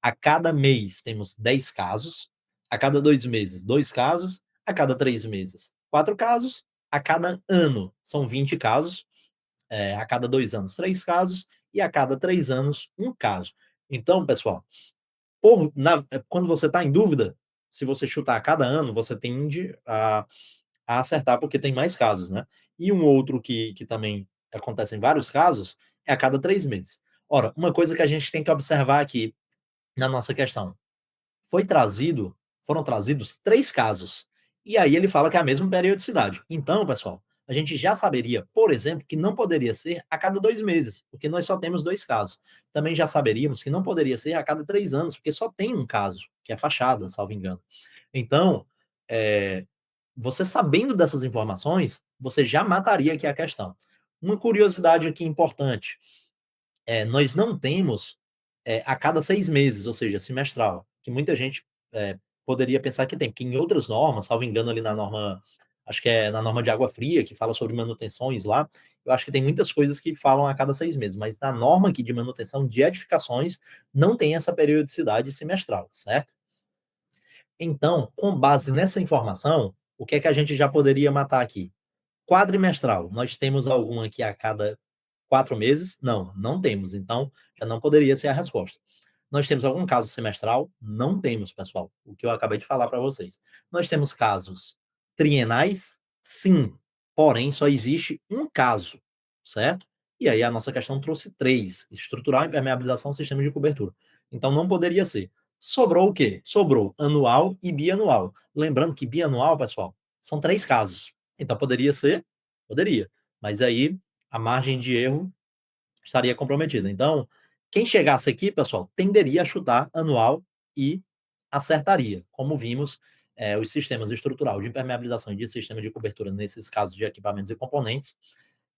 A cada mês, temos 10 casos. A cada 2 meses, 2 casos. A cada 3 meses, 4 casos. A cada ano, são 20 casos. A cada 2 anos, 3 casos. E a cada 3 anos, 1 caso. Então, pessoal, quando você está em dúvida, se você chutar a cada ano, você tende a acertar, porque tem mais casos, né? E um outro que também acontece em vários casos é a cada 3 meses. Ora, uma coisa que a gente tem que observar aqui na nossa questão: foram trazidos 3 casos. E aí ele fala que é a mesma periodicidade. Então, pessoal, a gente já saberia, por exemplo, que não poderia ser a cada 2 meses, porque nós só temos 2 casos. Também já saberíamos que não poderia ser a cada 3 anos, porque só tem um caso, que é a fachada, salvo engano. Então, é, você sabendo dessas informações, você já mataria aqui a questão. Uma curiosidade aqui importante: nós não temos a cada 6 meses, ou seja, semestral, que muita gente poderia pensar que tem, porque em outras normas, salvo engano, ali na norma, acho que é na norma de água fria, que fala sobre manutenções lá, eu acho que tem muitas coisas que falam a cada 6 meses, mas na norma aqui de manutenção de edificações não tem essa periodicidade semestral, certo? Então, com base nessa informação, o que é que a gente já poderia matar aqui? Quadrimestral, nós temos algum aqui a cada 4 meses? Não, não temos. Então, já não poderia ser a resposta. Nós temos algum caso semestral? Não temos, pessoal. O que eu acabei de falar para vocês. Nós temos casos trienais? Sim. Porém, só existe um caso, certo? E aí a nossa questão trouxe três: estrutural, impermeabilização, sistema de cobertura. Então não poderia ser. Sobrou o quê? Sobrou anual e bianual. Lembrando que bianual, pessoal, são 3 casos. Então poderia ser? Poderia. Mas aí a margem de erro estaria comprometida. Então, quem chegasse aqui, pessoal, tenderia a chutar anual e acertaria. Como vimos, os sistemas estrutural de impermeabilização e de sistema de cobertura, nesses casos de equipamentos e componentes,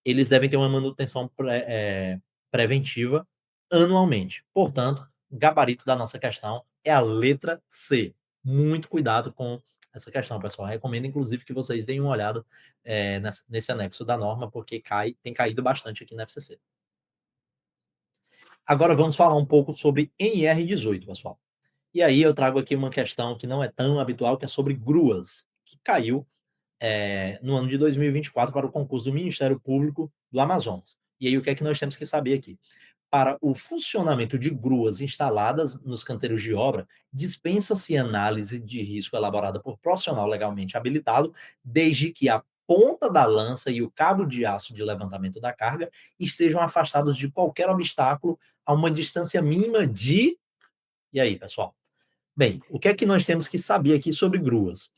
eles devem ter uma manutenção preventiva anualmente. Portanto, o gabarito da nossa questão é a letra C. Muito cuidado com essa questão, pessoal. Recomendo, inclusive, que vocês deem uma olhada nesse anexo da norma, porque tem caído bastante aqui na FCC. Agora vamos falar um pouco sobre NR18, pessoal. E aí eu trago aqui uma questão que não é tão habitual, que é sobre gruas, que caiu no ano de 2024 para o concurso do Ministério Público do Amazonas. E aí o que é que nós temos que saber aqui? Para o funcionamento de gruas instaladas nos canteiros de obra, dispensa-se análise de risco elaborada por profissional legalmente habilitado, desde que a ponta da lança e o cabo de aço de levantamento da carga estejam afastados de qualquer obstáculo a uma distância mínima de. E aí, pessoal? Bem, o que é que nós temos que saber aqui sobre gruas?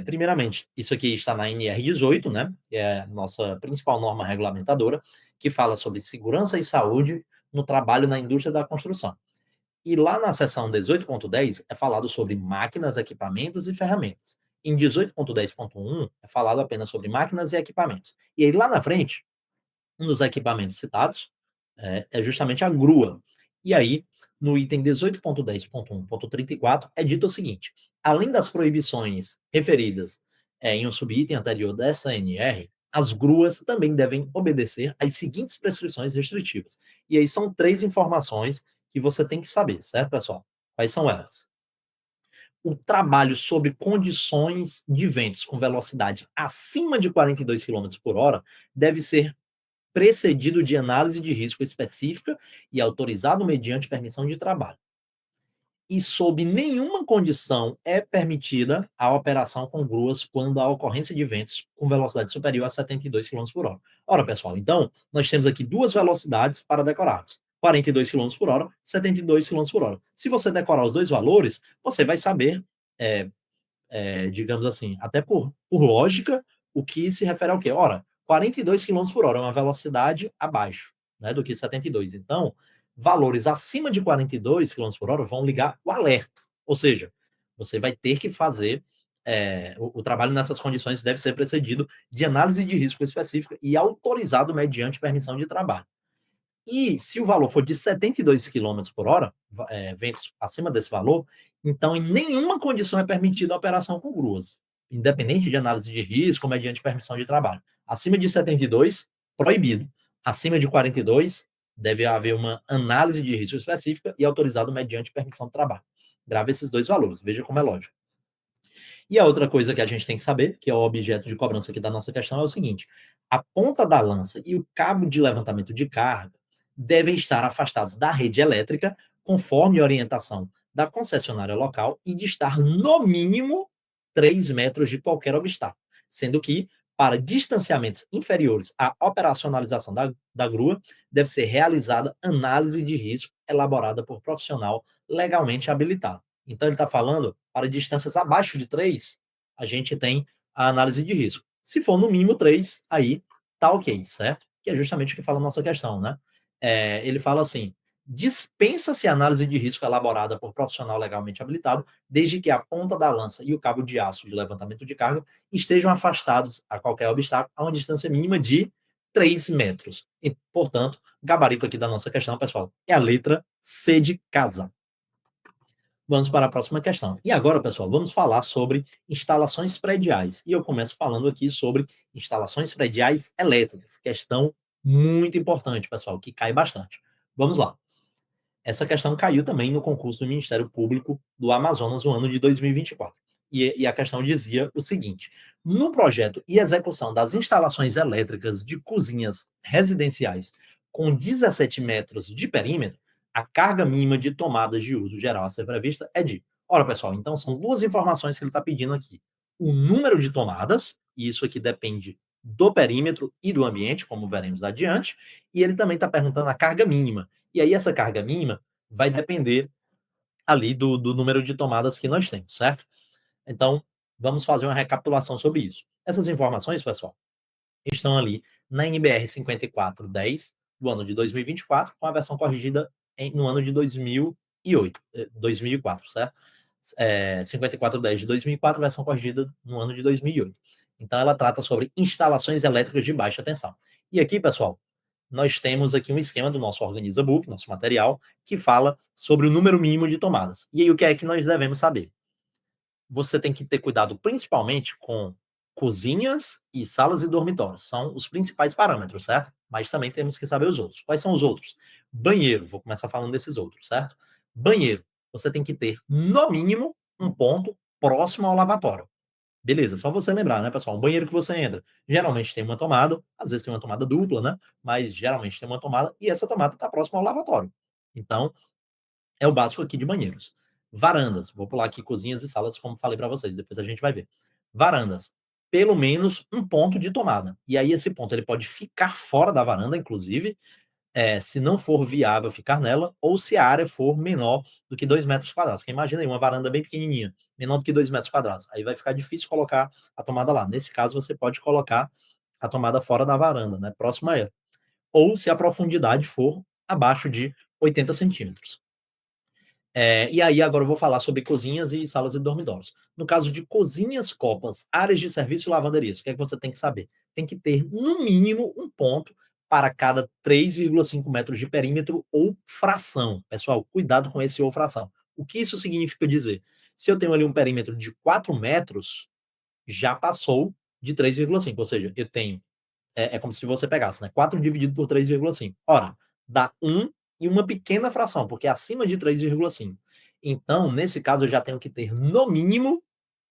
Primeiramente, isso aqui está na NR18, né? Que é a nossa principal norma regulamentadora, que fala sobre segurança e saúde no trabalho na indústria da construção. E lá na seção 18.10 é falado sobre máquinas, equipamentos e ferramentas. Em 18.10.1 é falado apenas sobre máquinas e equipamentos. E aí lá na frente, um dos equipamentos citados é justamente a grua. E aí, no item 18.10.1.34, é dito o seguinte: além das proibições referidas em um subitem anterior dessa NR, as gruas também devem obedecer às seguintes prescrições restritivas. E aí são 3 informações que você tem que saber, certo, pessoal? Quais são elas? O trabalho sob condições de ventos com velocidade acima de 42 km por hora deve ser precedido de análise de risco específica e autorizado mediante permissão de trabalho. E sob nenhuma condição é permitida a operação com gruas quando há ocorrência de ventos com velocidade superior a 72 km por hora. Ora, pessoal, então, nós temos aqui duas velocidades para decorarmos: 42 km por hora, 72 km por hora. Se você decorar os dois valores, você vai saber é, digamos assim, até por lógica, o que se refere ao quê? Ora, 42 km por hora é uma velocidade abaixo, né, do que 72. Então, valores acima de 42 km por hora vão ligar o alerta. Ou seja, você vai ter que fazer o trabalho nessas condições deve ser precedido de análise de risco específica e autorizado mediante permissão de trabalho. E se o valor for de 72 km por hora, ventos acima desse valor, então em nenhuma condição é permitida a operação com gruas, independente de análise de risco ou mediante permissão de trabalho. Acima de 72, proibido. Acima de 42, deve haver uma análise de risco específica e autorizado mediante permissão de trabalho. Grave esses dois valores, veja como é lógico. E a outra coisa que a gente tem que saber, que é o objeto de cobrança aqui da nossa questão, é o seguinte: a ponta da lança e o cabo de levantamento de carga devem estar afastados da rede elétrica, conforme a orientação da concessionária local, e de estar no mínimo 3 metros de qualquer obstáculo, sendo que, para distanciamentos inferiores à operacionalização da grua, deve ser realizada análise de risco elaborada por profissional legalmente habilitado. Então, ele está falando para distâncias abaixo de 3, a gente tem a análise de risco. Se for no mínimo 3, aí tá ok, certo? Que é justamente o que fala a nossa questão, né? Ele fala assim: dispensa-se a análise de risco elaborada por profissional legalmente habilitado, desde que a ponta da lança e o cabo de aço de levantamento de carga estejam afastados a qualquer obstáculo a uma distância mínima de 3 metros. E, portanto, o gabarito aqui da nossa questão, pessoal, é a letra C de casa. Vamos para a próxima questão. E agora, pessoal, vamos falar sobre instalações prediais. E eu começo falando aqui sobre instalações prediais elétricas, questão muito importante, pessoal, que cai bastante. Vamos lá. Essa questão caiu também no concurso do Ministério Público do Amazonas no ano de 2024. E a questão dizia o seguinte: no projeto e execução das instalações elétricas de cozinhas residenciais com 17 metros de perímetro, a carga mínima de tomadas de uso geral a ser prevista é de. Ora, pessoal, então são duas informações que ele está pedindo aqui: o número de tomadas, e isso aqui depende do perímetro e do ambiente, como veremos adiante, e ele também está perguntando a carga mínima. E aí essa carga mínima vai depender ali do número de tomadas que nós temos, certo? Então, vamos fazer uma recapitulação sobre isso. Essas informações, pessoal, estão ali na NBR 5410 do ano de 2024, com a versão corrigida no ano de 2008, 2004, certo? 5410 de 2004, versão corrigida no ano de 2008. Então, ela trata sobre instalações elétricas de baixa tensão. E aqui, pessoal, nós temos aqui um esquema do nosso Organiza Book, nosso material, que fala sobre o número mínimo de tomadas. E aí, o que é que nós devemos saber? Você tem que ter cuidado principalmente com cozinhas e salas e dormitórios. São os principais parâmetros, certo? Mas também temos que saber os outros. Quais são os outros? Banheiro, vou começar falando desses outros, certo? Banheiro, você tem que ter, no mínimo, um ponto próximo ao lavatório. Beleza, só você lembrar, né, pessoal? Um banheiro que você entra, geralmente tem uma tomada, às vezes tem uma tomada dupla, né? Mas geralmente tem uma tomada e essa tomada está próxima ao lavatório. Então, é o básico aqui de banheiros. Varandas, vou pular aqui cozinhas e salas, como falei para vocês, depois a gente vai ver. Varandas, pelo menos um ponto de tomada. E aí esse ponto ele pode ficar fora da varanda, inclusive, se não for viável ficar nela, ou se a área for menor do que 2 metros quadrados. Porque imagina aí, uma varanda bem pequenininha, menor do que 2 metros quadrados. Aí vai ficar difícil colocar a tomada lá. Nesse caso, você pode colocar a tomada fora da varanda, né, próxima a ela. Ou se a profundidade for abaixo de 80 centímetros. E aí agora eu vou falar sobre cozinhas e salas e dormitórios. No caso de cozinhas, copas, áreas de serviço e lavanderias, o que é que você tem que saber? Tem que ter, no mínimo, um ponto para cada 3,5 metros de perímetro ou fração. Pessoal, cuidado com esse ou fração. O que isso significa dizer? Se eu tenho ali um perímetro de 4 metros, já passou de 3,5, ou seja, eu tenho como se você pegasse, né? 4 dividido por 3,5. Ora, dá 1 e uma pequena fração, porque é acima de 3,5. Então, nesse caso, eu já tenho que ter, no mínimo,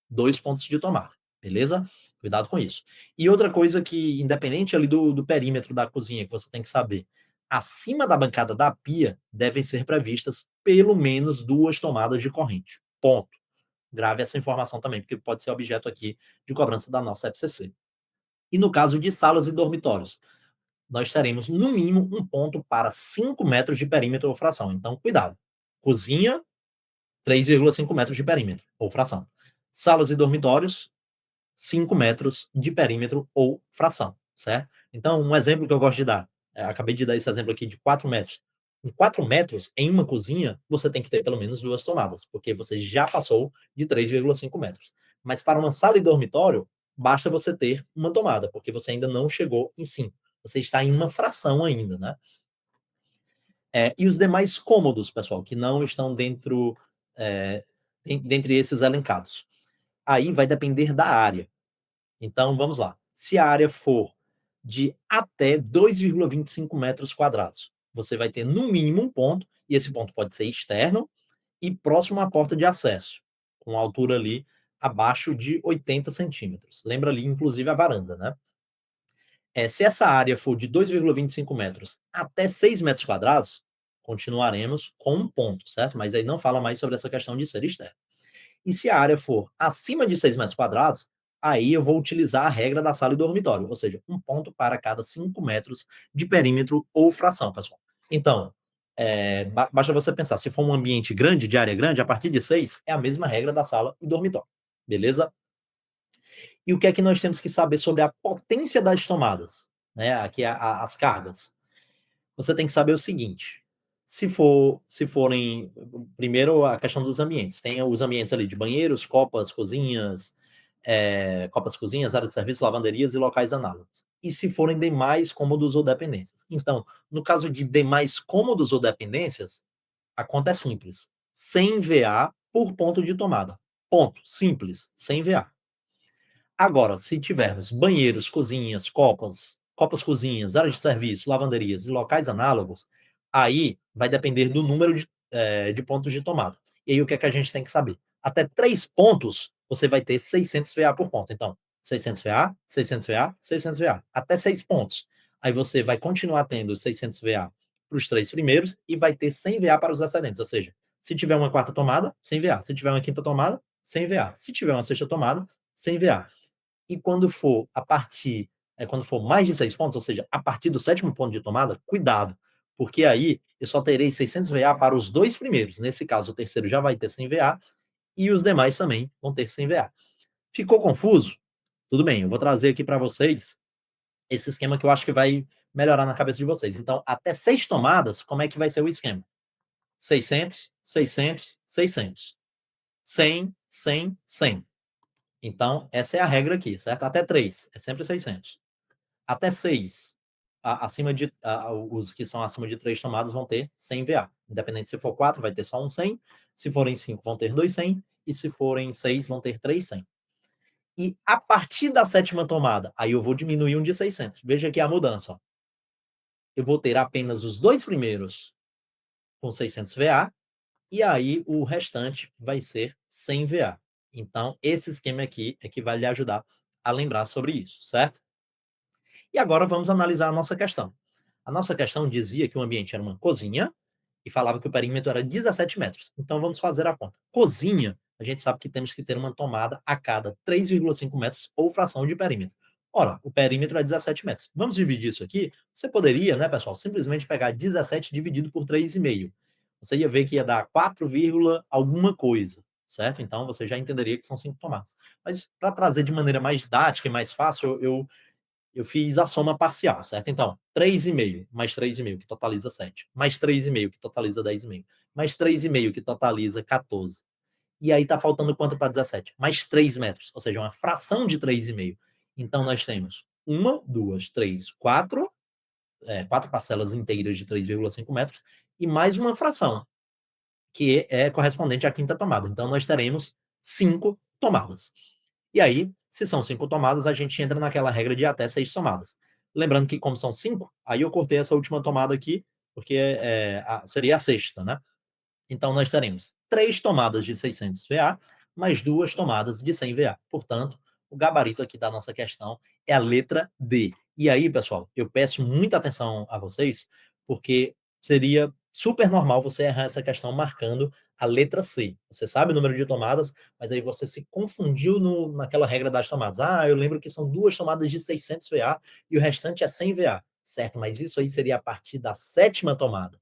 2 pontos de tomada. Beleza? Cuidado com isso. E outra coisa que, independente ali do perímetro da cozinha, que você tem que saber, acima da bancada da pia, devem ser previstas pelo menos 2 tomadas de corrente. Ponto. Grave essa informação também, porque pode ser objeto aqui de cobrança da nossa FCC. E no caso de salas e dormitórios, nós teremos, no mínimo, um ponto para 5 metros de perímetro ou fração. Então, cuidado. Cozinha, 3,5 metros de perímetro ou fração. Salas e dormitórios, 5 metros de perímetro ou fração, certo? Então, um exemplo que eu gosto de dar, acabei de dar esse exemplo aqui de 4 metros. Em 4 metros, em uma cozinha, você tem que ter pelo menos 2 tomadas, porque você já passou de 3,5 metros. Mas para uma sala e dormitório, basta você ter uma tomada, porque você ainda não chegou em 5. Você está em uma fração ainda, né? E os demais cômodos, pessoal, que não estão dentro, dentre esses elencados. Aí vai depender da área. Então, vamos lá. Se a área for de até 2,25 metros quadrados, você vai ter no mínimo um ponto, e esse ponto pode ser externo e próximo à porta de acesso, com altura ali abaixo de 80 centímetros. Lembra ali, inclusive, a varanda, né? Se essa área for de 2,25 metros até 6 metros quadrados, continuaremos com um ponto, certo? Mas aí não fala mais sobre essa questão de ser externo. E se a área for acima de 6 metros quadrados, aí eu vou utilizar a regra da sala e dormitório, ou seja, um ponto para cada 5 metros de perímetro ou fração, pessoal. Então, basta você pensar, se for um ambiente grande, de área grande, a partir de 6, é a mesma regra da sala e dormitório. Beleza? E o que é que nós temos que saber sobre a potência das tomadas, né? Aqui as cargas. Você tem que saber o seguinte: se forem primeiro a questão dos ambientes, tem os ambientes ali de banheiros, copas, cozinhas, áreas de serviço, lavanderias e locais análogos. E se forem demais cômodos ou dependências. Então, no caso de demais cômodos ou dependências, a conta é simples: 100 VA por ponto de tomada. Ponto. Simples, 100 VA. Agora, se tivermos banheiros, cozinhas, copas, cozinhas, áreas de serviço, lavanderias e locais análogos, aí vai depender do número de pontos de tomada. E aí o que é que a gente tem que saber? Até 3 pontos, você vai ter 600 VA por ponto. Então, 600 VA, 600 VA, 600 VA. Até 6 pontos. Aí você vai continuar tendo 600 VA para os 3 primeiros e vai ter 100 VA para os excedentes. Ou seja, se tiver uma quarta tomada, 100 VA. Se tiver uma quinta tomada, 100 VA. Se tiver uma sexta tomada, 100 VA. E quando for mais de 6 pontos, ou seja, a partir do sétimo ponto de tomada, cuidado, porque aí eu só terei 600 VA para os 2 primeiros. Nesse caso, o terceiro já vai ter 100 VA e os demais também vão ter 100 VA. Ficou confuso? Tudo bem, eu vou trazer aqui para vocês esse esquema que eu acho que vai melhorar na cabeça de vocês. Então, até 6 tomadas, como é que vai ser o esquema? 600, 600, 600. 100, 100, 100. Então, essa é a regra aqui, certo? Até 3 é sempre 600. Até 6, os que são acima de 3 tomadas vão ter 100 VA. Independente se for 4, vai ter só um 100. Se forem 5, vão ter 2 100. E se forem 6, vão ter 3 100. E a partir da sétima tomada, aí eu vou diminuir um de 600. Veja aqui a mudança. Ó. Eu vou ter apenas os 2 primeiros com 600 VA. E aí o restante vai ser 100 VA. Então, esse esquema aqui é que vai lhe ajudar a lembrar sobre isso, certo? E agora vamos analisar a nossa questão. A nossa questão dizia que o ambiente era uma cozinha e falava que o perímetro era 17 metros. Então vamos fazer a conta. Cozinha, a gente sabe que temos que ter uma tomada a cada 3,5 metros ou fração de perímetro. Ora, o perímetro é 17 metros. Vamos dividir isso aqui? Você poderia, né, pessoal, simplesmente pegar 17 dividido por 3,5. Você ia ver que ia dar 4, alguma coisa, certo? Então você já entenderia que são 5 tomadas. Mas para trazer de maneira mais didática e mais fácil, eu fiz a soma parcial, certo? Então, 3,5 mais 3,5, que totaliza 7, mais 3,5, que totaliza 10,5, mais 3,5, que totaliza 14. E aí tá faltando quanto para 17? Mais 3 metros, ou seja, uma fração de 3,5. Então, nós temos 1, 2, 3, 4, 4 parcelas inteiras de 3,5 metros e mais uma fração, que é correspondente à quinta tomada. Então, nós teremos 5 tomadas. E aí, se são 5 tomadas, a gente entra naquela regra de até 6 tomadas. Lembrando que, como são 5, aí eu cortei essa última tomada aqui, porque seria a sexta, né? Então, nós teremos 3 tomadas de 600 VA, mais 2 tomadas de 100 VA. Portanto, o gabarito aqui da nossa questão é a letra D. E aí, pessoal, eu peço muita atenção a vocês, porque seria super normal você errar essa questão marcando a letra C. Você sabe o número de tomadas, mas aí você se confundiu naquela regra das tomadas. Ah, eu lembro que são 2 tomadas de 600 VA e o restante é 100 VA. Certo, mas isso aí seria a partir da sétima tomada.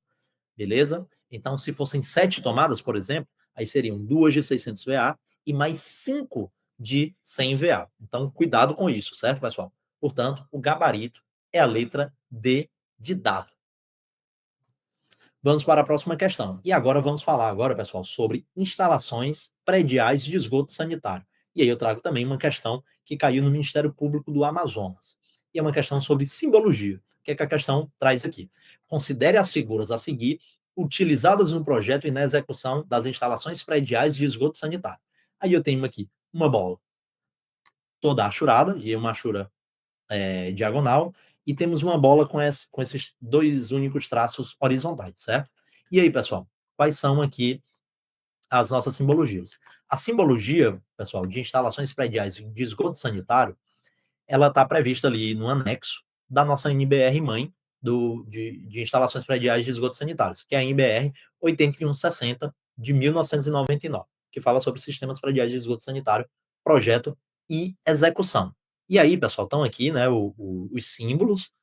Beleza? Então, se fossem 7 tomadas, por exemplo, aí seriam 2 de 600 VA e mais 5 de 100 VA. Então, cuidado com isso, certo, pessoal? Portanto, o gabarito é a letra D de dado. Vamos para a próxima questão. E agora vamos falar agora, pessoal, sobre instalações prediais de esgoto sanitário. E aí eu trago também uma questão que caiu no Ministério Público do Amazonas. E é uma questão sobre simbologia. O que é que a questão traz aqui? Considere as figuras a seguir utilizadas no projeto e na execução das instalações prediais de esgoto sanitário. Aí eu tenho aqui uma bola toda achurada, e uma achura diagonal, e temos uma bola com esses 2 únicos traços horizontais, certo? E aí, pessoal, quais são aqui as nossas simbologias? A simbologia, pessoal, de instalações prediais de esgoto sanitário, ela está prevista ali no anexo da nossa NBR mãe de instalações prediais de esgoto sanitários, que é a NBR 8160 de 1999, que fala sobre sistemas prediais de esgoto sanitário, projeto e execução. E aí, pessoal, estão aqui, né, os símbolos.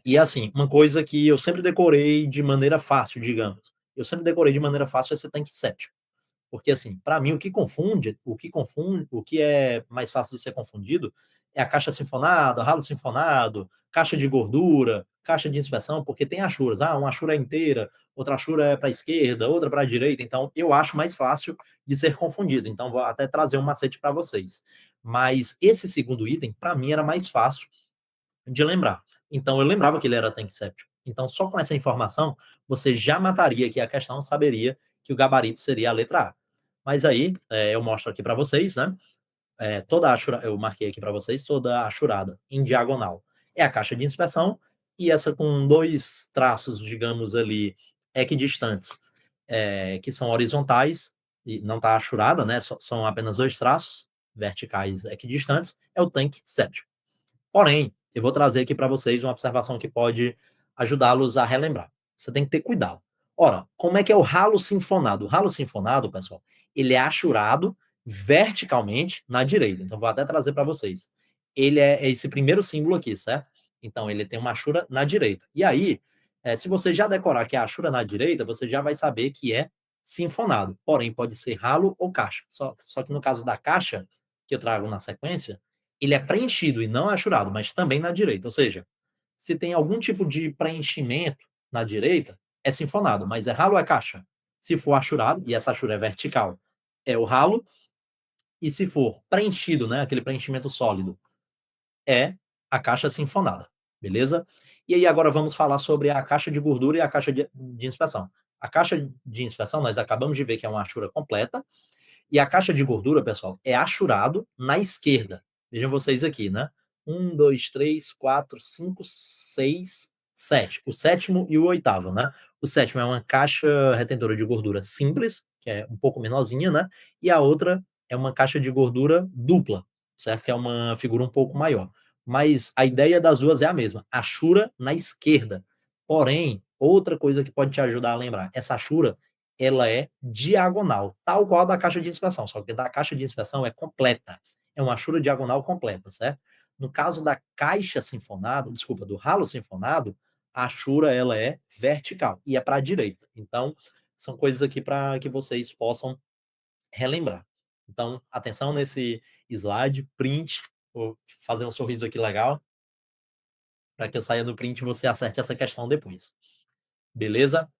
E assim, uma coisa que eu sempre decorei de maneira fácil, digamos. Eu sempre decorei de maneira fácil esse tanque séptico. Porque, assim, para mim, o que é mais fácil de ser confundido é a caixa sinfonada, ralo sinfonado, caixa de gordura, caixa de inspeção, porque tem achuras. Ah, uma achura é inteira, outra achura é para a esquerda, outra para a direita. Então, eu acho mais fácil de ser confundido. Então, vou até trazer um macete para vocês. Mas esse segundo item, para mim, era mais fácil de lembrar. Então, eu lembrava que ele era tanque séptico. Então, só com essa informação, você já mataria aqui a questão, saberia que o gabarito seria a letra A. Mas aí, eu mostro aqui para vocês, né? Toda a achura, eu marquei aqui para vocês, toda a achurada em diagonal é a caixa de inspeção, e essa com dois traços, digamos ali, equidistantes, que são horizontais, e não está achurada, né? São apenas dois traços verticais equidistantes, é o tanque séptico. Porém, eu vou trazer aqui para vocês uma observação que pode ajudá-los a relembrar. Você tem que ter cuidado. Ora, como é que é o ralo sinfonado? O ralo sinfonado, pessoal, ele é achurado verticalmente na direita. Então, vou até trazer para vocês. Ele é esse primeiro símbolo aqui, certo? Então, ele tem uma achura na direita. E aí, se você já decorar que é a achura na direita, você já vai saber que é sinfonado. Porém, pode ser ralo ou caixa. Só que no caso da caixa, que eu trago na sequência, ele é preenchido e não achurado, mas também na direita. Ou seja, se tem algum tipo de preenchimento na direita, é sinfonado, mas é ralo ou é caixa? Se for achurado, e essa achura é vertical, é o ralo, e se for preenchido, né, aquele preenchimento sólido, é a caixa sinfonada, beleza? E aí agora vamos falar sobre a caixa de gordura e a caixa de inspeção. A caixa de inspeção, nós acabamos de ver que é uma achura completa, e a caixa de gordura, pessoal, é achurado na esquerda. Vejam vocês aqui, né? Um, dois, três, quatro, cinco, seis, sete. O sétimo e o oitavo, né? O sétimo é uma caixa retentora de gordura simples, que é um pouco menorzinha, né? E a outra é uma caixa de gordura dupla, certo? Que é uma figura um pouco maior. Mas a ideia das duas é a mesma. Achura na esquerda. Porém, outra coisa que pode te ajudar a lembrar, essa achura ela é diagonal, tal qual a da caixa de inspeção, só que da caixa de inspeção é completa. É uma achura diagonal completa, certo? No caso da caixa sinfonada, desculpa, do ralo sinfonado, a achura ela é vertical e é para a direita. Então, são coisas aqui para que vocês possam relembrar. Então, atenção nesse slide, print, vou fazer um sorriso aqui legal, para que eu saia do print e você acerte essa questão depois. Beleza?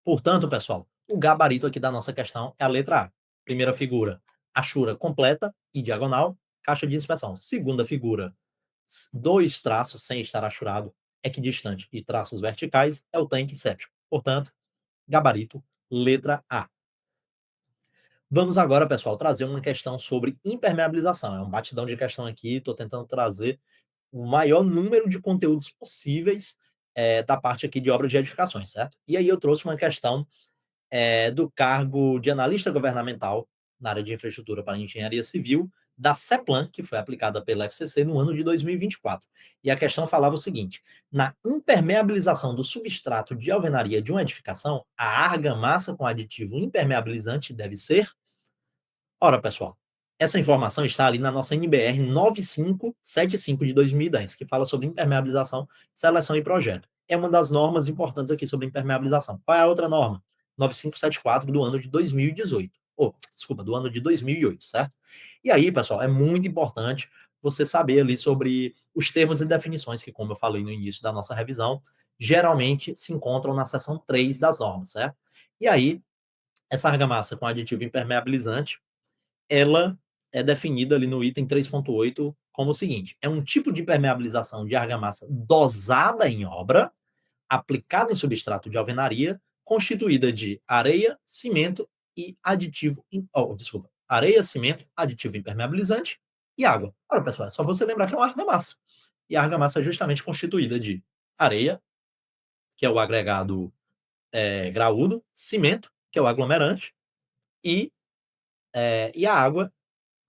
Portanto, pessoal, o gabarito aqui da nossa questão é a letra A. Primeira figura, achura completa e diagonal, caixa de inspeção. Segunda figura, dois traços sem estar achurado, equidistante e traços verticais, é o tanque séptico. Portanto, gabarito, letra A. Vamos agora, pessoal, trazer uma questão sobre impermeabilização. É um batidão de questão aqui, estou tentando trazer o maior número de conteúdos possíveis da parte aqui de obras de edificações, certo? E aí eu trouxe uma questão do cargo de analista governamental na área de infraestrutura para engenharia civil da CEPLAN, que foi aplicada pela FCC no ano de 2024. E a questão falava o seguinte: na impermeabilização do substrato de alvenaria de uma edificação, a argamassa com aditivo impermeabilizante deve ser. Ora, pessoal, essa informação está ali na nossa NBR 9575 de 2010, que fala sobre impermeabilização, seleção e projeto. É uma das normas importantes aqui sobre impermeabilização. Qual é a outra norma? 9574 do ano de 2018. Desculpa, do ano de 2008, certo? E aí, pessoal, é muito importante você saber ali sobre os termos e definições que, como eu falei no início da nossa revisão, geralmente se encontram na seção 3 das normas, certo? E aí, essa argamassa com aditivo impermeabilizante, ela é definida ali no item 3.8 como o seguinte: é um tipo de impermeabilização de argamassa dosada em obra, aplicada em substrato de alvenaria, constituída de areia, cimento e aditivo, desculpa, areia, cimento, aditivo impermeabilizante e água. Ora, pessoal, é só você lembrar que é uma argamassa. E a argamassa é justamente constituída de areia, que é o agregado graúdo, cimento, que é o aglomerante, e, e a água,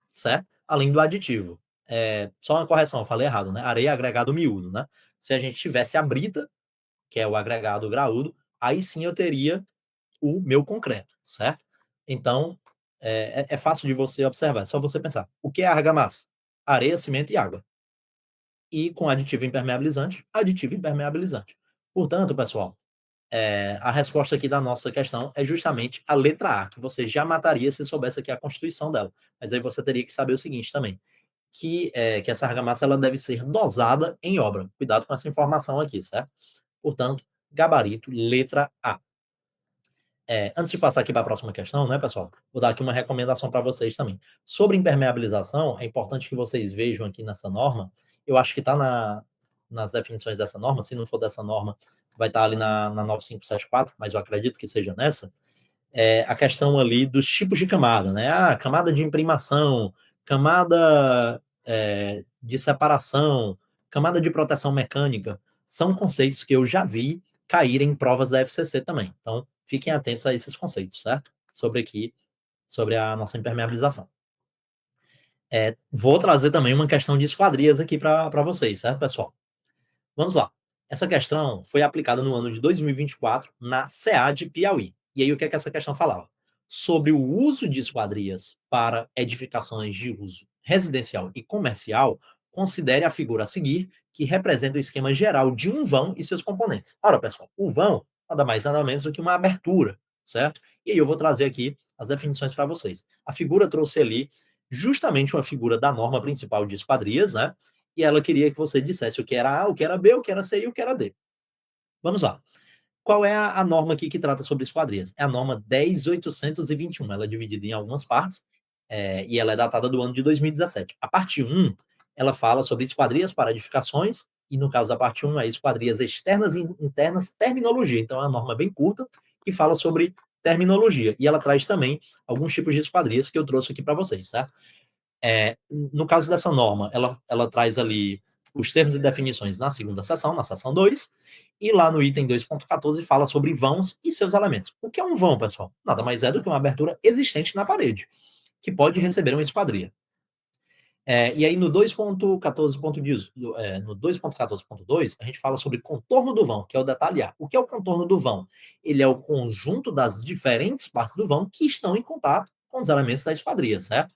certo? Além do aditivo. Só uma correção, eu falei errado, né? Areia é agregado miúdo, né? Se a gente tivesse a brita, que é o agregado graúdo, aí sim eu teria o meu concreto, certo? Então, é fácil de você observar, é só você pensar. O que é argamassa? Areia, cimento e água. E com aditivo impermeabilizante, aditivo impermeabilizante. Portanto, pessoal, a resposta aqui da nossa questão é justamente a letra A, que você já mataria se soubesse aqui a constituição dela. Mas aí você teria que saber o seguinte também, que essa argamassa ela deve ser dosada em obra. Cuidado com essa informação aqui, certo? Portanto, gabarito, letra A. Antes de passar aqui para a próxima questão, né, pessoal, vou dar aqui uma recomendação para vocês também. Sobre impermeabilização, é importante que vocês vejam aqui nessa norma, eu acho que está nas definições dessa norma, se não for dessa norma, vai estar ali na 9574, mas eu acredito que seja nessa, a questão ali dos tipos de camada, né? Camada de imprimação, camada de separação, camada de proteção mecânica, são conceitos que eu já vi caírem em provas da FCC também. Então, fiquem atentos a esses conceitos, certo? Sobre a nossa impermeabilização. Vou trazer também uma questão de esquadrias aqui para vocês, certo, pessoal? Vamos lá. Essa questão foi aplicada no ano de 2024 na CA de Piauí. E aí, o que é que essa questão falava? Sobre o uso de esquadrias para edificações de uso residencial e comercial, considere a figura a seguir, que representa o esquema geral de um vão e seus componentes. Ora, pessoal, o vão nada mais nada menos do que uma abertura, certo? E aí eu vou trazer aqui as definições para vocês. A figura trouxe ali justamente uma figura da norma principal de esquadrias, né? E ela queria que você dissesse o que era A, o que era B, o que era C e o que era D. Vamos lá. Qual é a norma aqui que trata sobre esquadrias? É a norma 10.821. Ela é dividida em algumas partes e ela é datada do ano de 2017. A parte 1, ela fala sobre esquadrias para edificações e, no caso da parte 1, é esquadrias externas e internas, terminologia. Então, é uma norma bem curta que fala sobre terminologia. E ela traz também alguns tipos de esquadrias que eu trouxe aqui para vocês, certo? No caso dessa norma, ela traz ali os termos e definições na segunda seção, na seção 2, e lá no item 2.14 fala sobre vãos e seus elementos. O que é um vão, pessoal? Nada mais é do que uma abertura existente na parede, que pode receber uma esquadria. E aí no 2.14.2, a gente fala sobre contorno do vão, que é o detalhe A. O que é o contorno do vão? Ele é o conjunto das diferentes partes do vão que estão em contato com os elementos da esquadria, certo?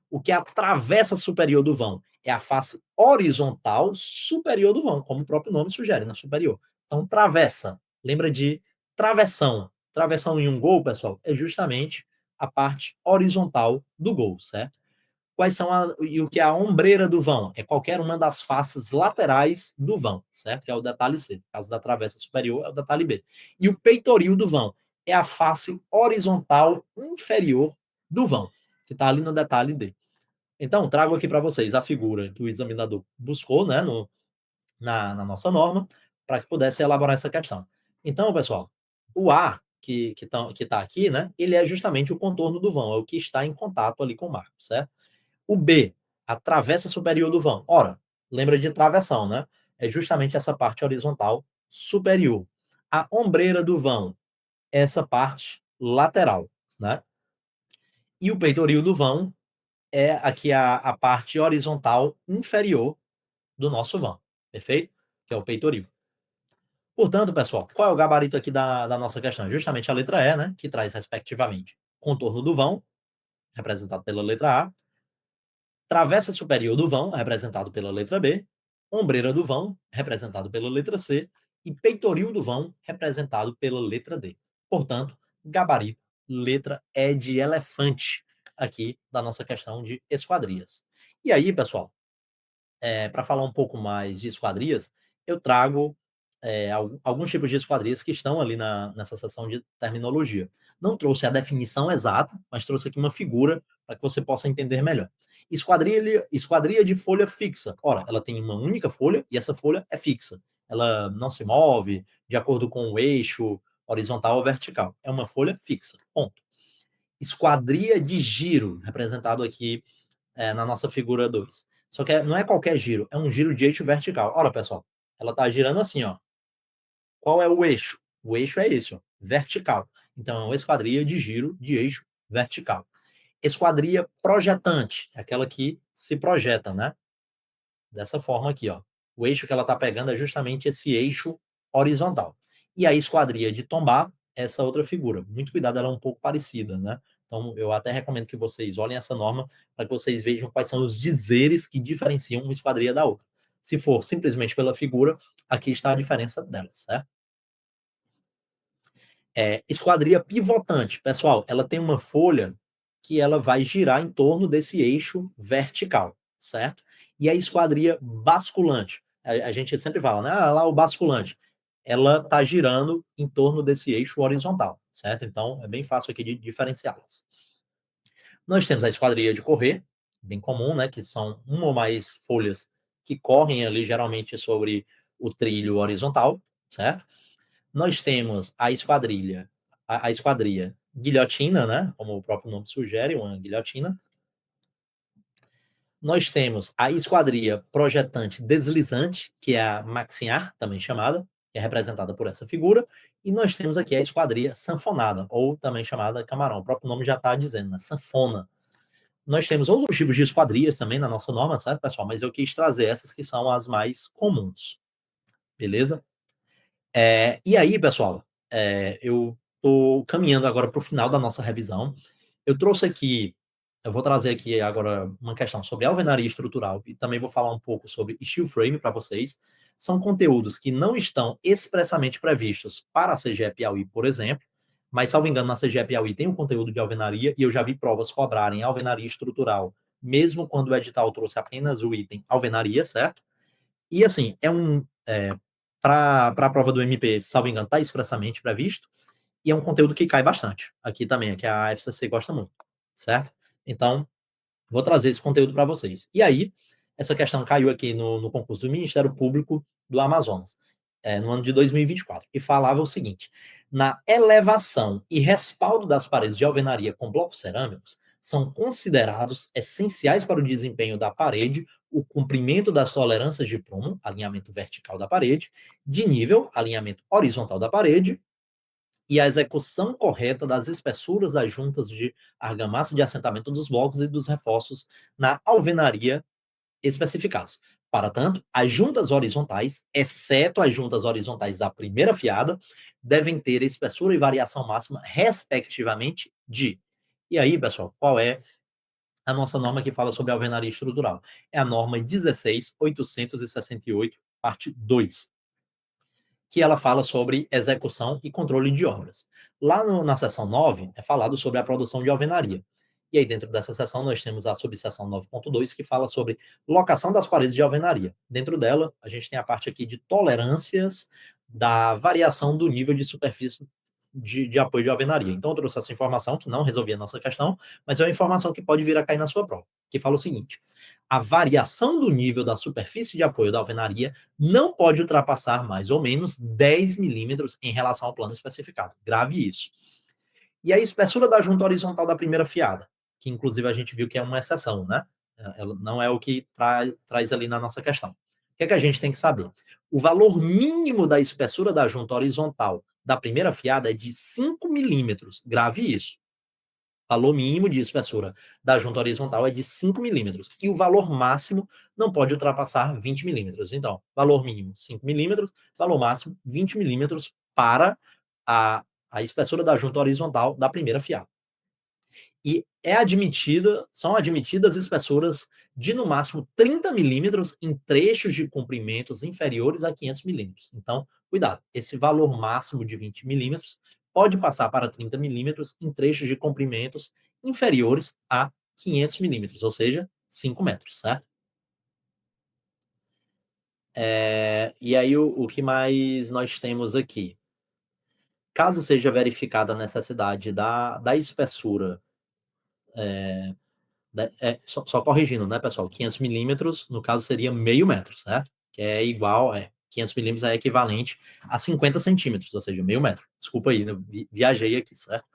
O que é a travessa superior do vão? É a face horizontal superior do vão, como o próprio nome sugere, na superior. Então, travessa. Lembra de travessão. Travessão em um gol, pessoal, é justamente a parte horizontal do gol, certo? E o que é a ombreira do vão? É qualquer uma das faces laterais do vão, certo? Que é o detalhe C. No caso da travessa superior, é o detalhe B. E o peitoril do vão é a face horizontal inferior do vão, que está ali no detalhe D. Então, trago aqui para vocês a figura que o examinador buscou, né, na nossa norma, para que pudesse elaborar essa questão. Então, pessoal, o A, que tá aqui, né, ele é justamente o contorno do vão, é o que está em contato ali com o mar, certo? O B, a travessa superior do vão. Ora, lembra de travessão, né? É justamente essa parte horizontal superior. A ombreira do vão, essa parte lateral, né? E o peitoril do vão é aqui a parte horizontal inferior do nosso vão, perfeito? Que é o peitoril. Portanto, pessoal, qual é o gabarito aqui da nossa questão? Justamente a letra E, né? Que traz, respectivamente, contorno do vão, representado pela letra A, travessa superior do vão, representado pela letra B, ombreira do vão, representado pela letra C, e peitoril do vão, representado pela letra D. Portanto, gabarito, letra E de elefante, aqui da nossa questão de esquadrias. E aí, pessoal, para falar um pouco mais de esquadrias, eu trago alguns tipos de esquadrias que estão ali nessa seção de terminologia. Não trouxe a definição exata, mas trouxe aqui uma figura para que você possa entender melhor. Esquadria de folha fixa. Ora, ela tem uma única folha e essa folha é fixa. Ela não se move de acordo com o eixo horizontal ou vertical. É uma folha fixa. Ponto. Esquadria de giro, representado aqui na nossa figura 2. Só que não é qualquer giro, é um giro de eixo vertical. Olha, pessoal, ela está girando assim, ó. Qual é o eixo? O eixo é esse, ó, vertical. Então, é uma esquadria de giro de eixo vertical. Esquadria projetante, é aquela que se projeta, né? Dessa forma aqui, ó. O eixo que ela está pegando é justamente esse eixo horizontal. E a esquadria de tombar, essa outra figura. Muito cuidado, ela é um pouco parecida, né? Então, eu até recomendo que vocês olhem essa norma para que vocês vejam quais são os dizeres que diferenciam uma esquadria da outra. Se for simplesmente pela figura, aqui está a diferença delas, certo? Esquadria pivotante, pessoal, ela tem uma folha que ela vai girar em torno desse eixo vertical, certo? E a esquadria basculante, a gente sempre fala, né? Ah, lá o basculante, ela está girando em torno desse eixo horizontal, certo? Então é bem fácil aqui de diferenciá-las. Nós temos a esquadria de correr, bem comum, né? Que são uma ou mais folhas que correm ali geralmente sobre o trilho horizontal, certo? Nós temos a esquadria guilhotina, né? Como o próprio nome sugere, uma guilhotina. Nós temos a esquadria projetante deslizante, que é a Maxiar, também chamada, que é representada por essa figura. E nós temos aqui a esquadria sanfonada, ou também chamada camarão. O próprio nome já está dizendo, né? Sanfona. Nós temos outros tipos de esquadrias também na nossa norma, certo, pessoal? Mas eu quis trazer essas que são as mais comuns, beleza? E aí, pessoal, eu estou caminhando agora para o final da nossa revisão. Eu trouxe aqui, eu vou trazer aqui agora uma questão sobre alvenaria estrutural e também vou falar um pouco sobre steel frame para vocês. São conteúdos que não estão expressamente previstos para a CGE Piauí, por exemplo, mas, salvo engano, na CGE Piauí tem um conteúdo de alvenaria e eu já vi provas cobrarem alvenaria estrutural, mesmo quando o edital trouxe apenas o item alvenaria, certo? E assim, para a prova do MP, salvo engano, está expressamente previsto, e é um conteúdo que cai bastante. Aqui também, que a FCC gosta muito, certo? Então, vou trazer esse conteúdo para vocês. E aí, essa questão caiu aqui no concurso do Ministério Público do Amazonas, no ano de 2024, e falava o seguinte: na elevação e respaldo das paredes de alvenaria com blocos cerâmicos, são considerados essenciais para o desempenho da parede o cumprimento das tolerâncias de prumo, alinhamento vertical da parede, de nível, alinhamento horizontal da parede, e a execução correta das espessuras das juntas de argamassa de assentamento dos blocos e dos reforços na alvenaria especificados. Para tanto, as juntas horizontais, exceto as juntas horizontais da primeira fiada, devem ter espessura e variação máxima, respectivamente, de. E aí, pessoal, qual é a nossa norma que fala sobre alvenaria estrutural? É a norma 16.868, parte 2, que ela fala sobre execução e controle de obras. Lá na seção 9, é falado sobre a produção de alvenaria. E aí, dentro dessa seção, nós temos a subseção 9.2, que fala sobre locação das paredes de alvenaria. Dentro dela, a gente tem a parte aqui de tolerâncias da variação do nível de superfície de apoio de alvenaria. Então, eu trouxe essa informação, que não resolvia a nossa questão, mas é uma informação que pode vir a cair na sua prova, que fala o seguinte: a variação do nível da superfície de apoio da alvenaria não pode ultrapassar mais ou menos 10 milímetros em relação ao plano especificado. Grave isso. E a espessura da junta horizontal da primeira fiada, que inclusive a gente viu que é uma exceção, né? Ela não é o que traz ali na nossa questão. O que é que a gente tem que saber? O valor mínimo da espessura da junta horizontal da primeira fiada é de 5 milímetros. Grave isso. Valor mínimo de espessura da junta horizontal é de 5 milímetros. E o valor máximo não pode ultrapassar 20 milímetros. Então, valor mínimo 5 milímetros, valor máximo 20 milímetros para a espessura da junta horizontal da primeira fiada. E são admitidas espessuras de no máximo 30 milímetros em trechos de comprimentos inferiores a 500 milímetros. Então, cuidado, esse valor máximo de 20 milímetros pode passar para 30 milímetros em trechos de comprimentos inferiores a 500 milímetros, ou seja, 5 metros, certo? E aí, o que mais nós temos aqui? Caso seja verificada a necessidade da espessura, só corrigindo, né, pessoal? 500 milímetros, no caso, seria meio metro, certo? Que é igual, 500 milímetros é equivalente a 50 centímetros, ou seja, meio metro. Desculpa aí, eu viajei aqui, certo?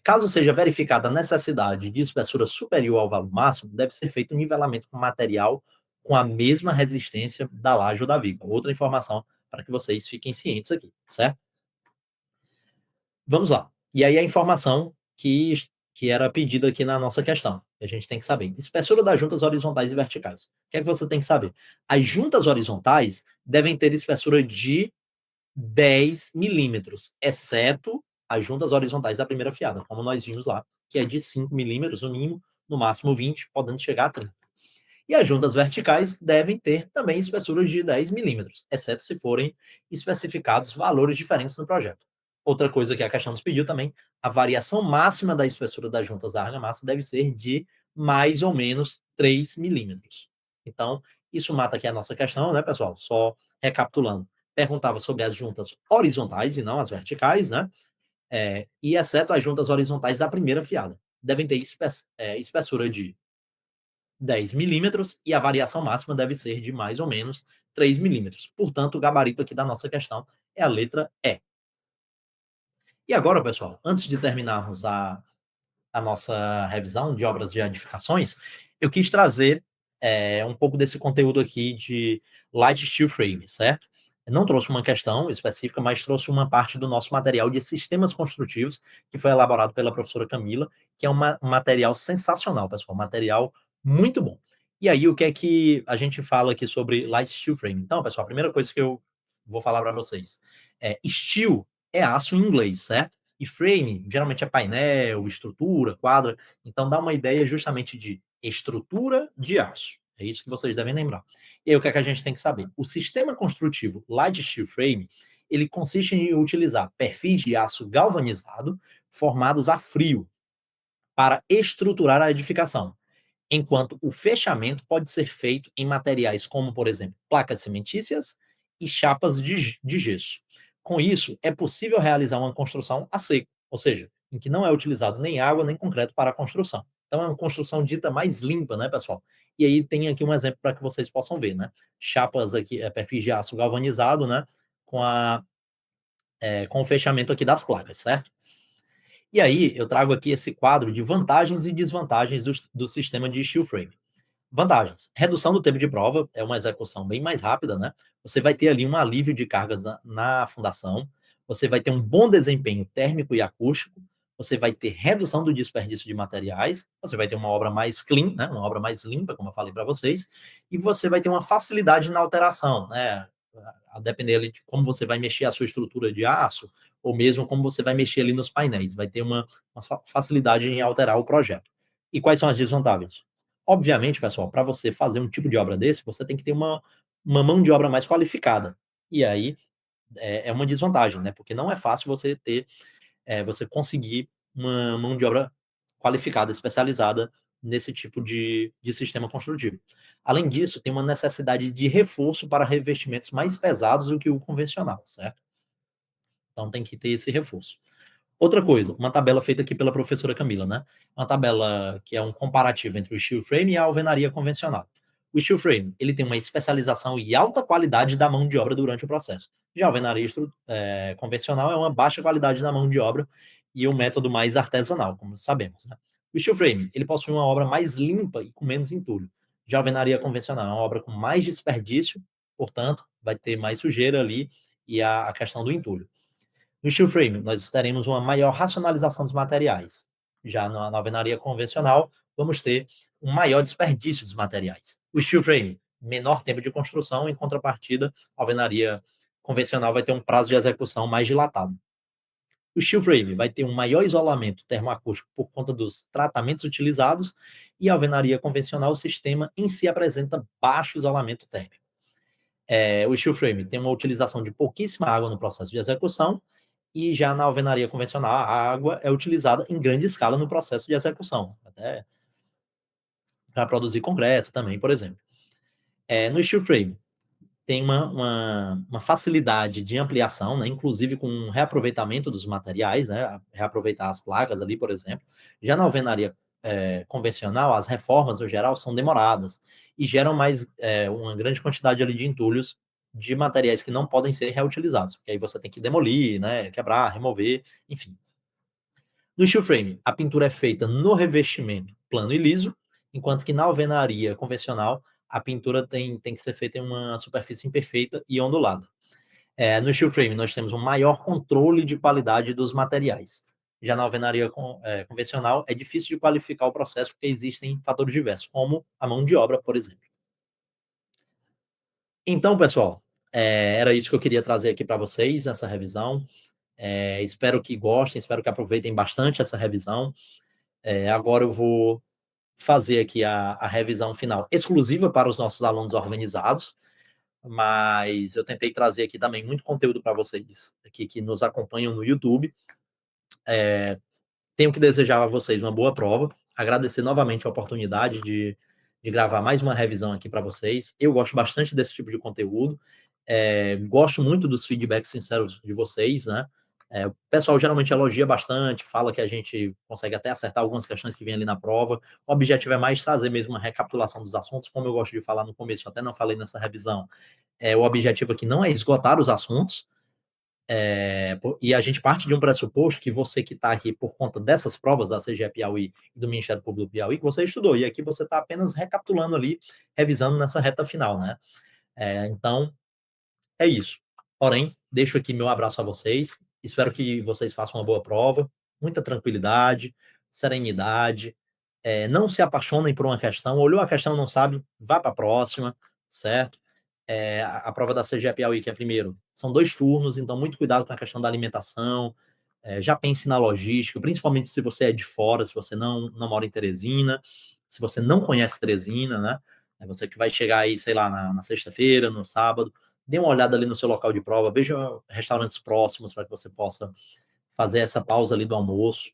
Caso seja verificada a necessidade de espessura superior ao valor máximo, deve ser feito um nivelamento com material com a mesma resistência da laje ou da viga. Outra informação para que vocês fiquem cientes aqui, certo? Vamos lá. E aí a informação que era pedida aqui na nossa questão. A gente tem que saber. Espessura das juntas horizontais e verticais. O que é que você tem que saber? As juntas horizontais devem ter espessura de 10 milímetros, exceto as juntas horizontais da primeira fiada, como nós vimos lá, que é de 5 milímetros, no mínimo, no máximo 20, podendo chegar a 30. E as juntas verticais devem ter também espessura de 10 milímetros, exceto se forem especificados valores diferentes no projeto. Outra coisa que a questão nos pediu também, a variação máxima da espessura das juntas da argamassa deve ser de mais ou menos 3 milímetros. Então, isso mata aqui a nossa questão, né, pessoal? Só recapitulando. Perguntava sobre as juntas horizontais e não as verticais, né? E exceto as juntas horizontais da primeira fiada. Devem ter espessura de 10 milímetros e a variação máxima deve ser de mais ou menos 3 milímetros. Portanto, o gabarito aqui da nossa questão é a letra E. E agora, pessoal, antes de terminarmos a nossa revisão de obras de edificações, eu quis trazer um pouco desse conteúdo aqui de Light Steel Frame, certo? Não trouxe uma questão específica, mas trouxe uma parte do nosso material de sistemas construtivos, que foi elaborado pela professora Camila, que é um material sensacional, pessoal, um material muito bom. E aí, o que é que a gente fala aqui sobre Light Steel Frame? Então, pessoal, a primeira coisa que eu vou falar para vocês steel é aço em inglês, certo? E frame, geralmente é painel, estrutura, quadra. Então dá uma ideia justamente de estrutura de aço. É isso que vocês devem lembrar. E aí o que é que a gente tem que saber? O sistema construtivo Light Steel Frame, ele consiste em utilizar perfis de aço galvanizado formados a frio para estruturar a edificação, enquanto o fechamento pode ser feito em materiais como, por exemplo, placas cimentícias e chapas de gesso. Com isso, é possível realizar uma construção a seco, ou seja, em que não é utilizado nem água nem concreto para a construção. Então, é uma construção dita mais limpa, né, pessoal? E aí tem aqui um exemplo para que vocês possam ver, né? Chapas aqui, perfis de aço galvanizado, né? Com, com o fechamento aqui das placas, certo? E aí, eu trago aqui esse quadro de vantagens e desvantagens do sistema de steel frame. Vantagens: redução do tempo de prova, é uma execução bem mais rápida, né? Você vai ter ali um alívio de cargas na fundação, você vai ter um bom desempenho térmico e acústico, você vai ter redução do desperdício de materiais, você vai ter uma obra mais clean, né? Uma obra mais limpa, como eu falei para vocês, e você vai ter uma facilidade na alteração, né? A depender ali de como você vai mexer a sua estrutura de aço, ou mesmo como você vai mexer ali nos painéis, vai ter uma facilidade em alterar o projeto. E quais são as desvantagens? Obviamente, pessoal, para você fazer um tipo de obra desse, você tem que ter uma mão de obra mais qualificada. E aí é uma desvantagem, né? Porque não é fácil você ter, você conseguir uma mão de obra qualificada, especializada nesse tipo de sistema construtivo. Além disso, tem uma necessidade de reforço para revestimentos mais pesados do que o convencional, certo? Então tem que ter esse reforço. Outra coisa, uma tabela feita aqui pela professora Camila, né? Uma tabela que é um comparativo entre o steel frame e a alvenaria convencional. O steel frame, ele tem uma especialização e alta qualidade da mão de obra durante o processo. Já a alvenaria convencional é uma baixa qualidade da mão de obra e um método mais artesanal, como sabemos, né? O steel frame, ele possui uma obra mais limpa e com menos entulho. Já a alvenaria convencional é uma obra com mais desperdício, portanto, vai ter mais sujeira ali e a questão do entulho. No steel frame, nós teremos uma maior racionalização dos materiais. Já na alvenaria convencional, vamos ter um maior desperdício dos materiais. O steel frame, menor tempo de construção, em contrapartida, a alvenaria convencional vai ter um prazo de execução mais dilatado. O steel frame vai ter um maior isolamento termoacústico por conta dos tratamentos utilizados, e a alvenaria convencional, o sistema em si apresenta baixo isolamento térmico. O steel frame tem uma utilização de pouquíssima água no processo de execução, e já na alvenaria convencional, a água é utilizada em grande escala no processo de execução, até para produzir concreto também, por exemplo. No steel frame, tem uma facilidade de ampliação, né, inclusive com reaproveitamento dos materiais, né, reaproveitar as placas ali, por exemplo. Já na alvenaria convencional, as reformas, no geral, são demoradas e geram mais uma grande quantidade ali de entulhos de materiais que não podem ser reutilizados, porque aí você tem que demolir, né, quebrar, remover, enfim. No steel frame, a pintura é feita no revestimento plano e liso, enquanto que na alvenaria convencional, a pintura tem que ser feita em uma superfície imperfeita e ondulada. No steel frame, nós temos um maior controle de qualidade dos materiais. Já na alvenaria convencional, é difícil de qualificar o processo porque existem fatores diversos, como a mão de obra, por exemplo. Então, pessoal, era isso que eu queria trazer aqui para vocês, nessa revisão. Espero que gostem, espero que aproveitem bastante essa revisão. Agora eu vou fazer aqui a revisão final exclusiva para os nossos alunos organizados. mas eu tentei trazer aqui também muito conteúdo para vocês aqui que nos acompanham no YouTube. Tenho que desejar a vocês uma boa prova, agradecer novamente a oportunidade de gravar mais uma revisão aqui para vocês. Eu gosto bastante desse tipo de conteúdo, gosto muito dos feedbacks sinceros de vocês, né? O pessoal geralmente elogia bastante, fala que a gente consegue até acertar algumas questões que vêm ali na prova. O objetivo é mais trazer mesmo uma recapitulação dos assuntos, como eu gosto de falar no começo, até não falei nessa revisão. O objetivo aqui não é esgotar os assuntos, e a gente parte de um pressuposto que você que está aqui por conta dessas provas da CGE Piauí e do Ministério Público do Piauí, que você estudou, e aqui você está apenas recapitulando ali, revisando nessa reta final, né? Então, é isso. Porém, deixo aqui meu abraço a vocês, espero que vocês façam uma boa prova, muita tranquilidade, serenidade, não se apaixonem por uma questão, olhou a questão, não sabe, vá para a próxima, certo? A prova da CGE Piauí, que é primeiro, são 2 turnos, então muito cuidado com a questão da alimentação, já pense na logística, principalmente se você é de fora, se você não mora em Teresina, se você não conhece Teresina, né? É você que vai chegar aí, sei lá, na sexta-feira, no sábado, dê uma olhada ali no seu local de prova, veja restaurantes próximos para que você possa fazer essa pausa ali do almoço.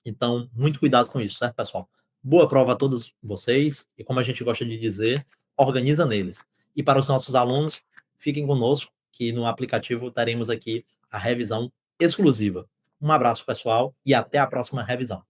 Então, muito cuidado com isso, certo, pessoal? Boa prova a todos vocês, e como a gente gosta de dizer, organiza neles. E para os nossos alunos, fiquem conosco, que no aplicativo teremos aqui a revisão exclusiva. Um abraço, pessoal, e até a próxima revisão.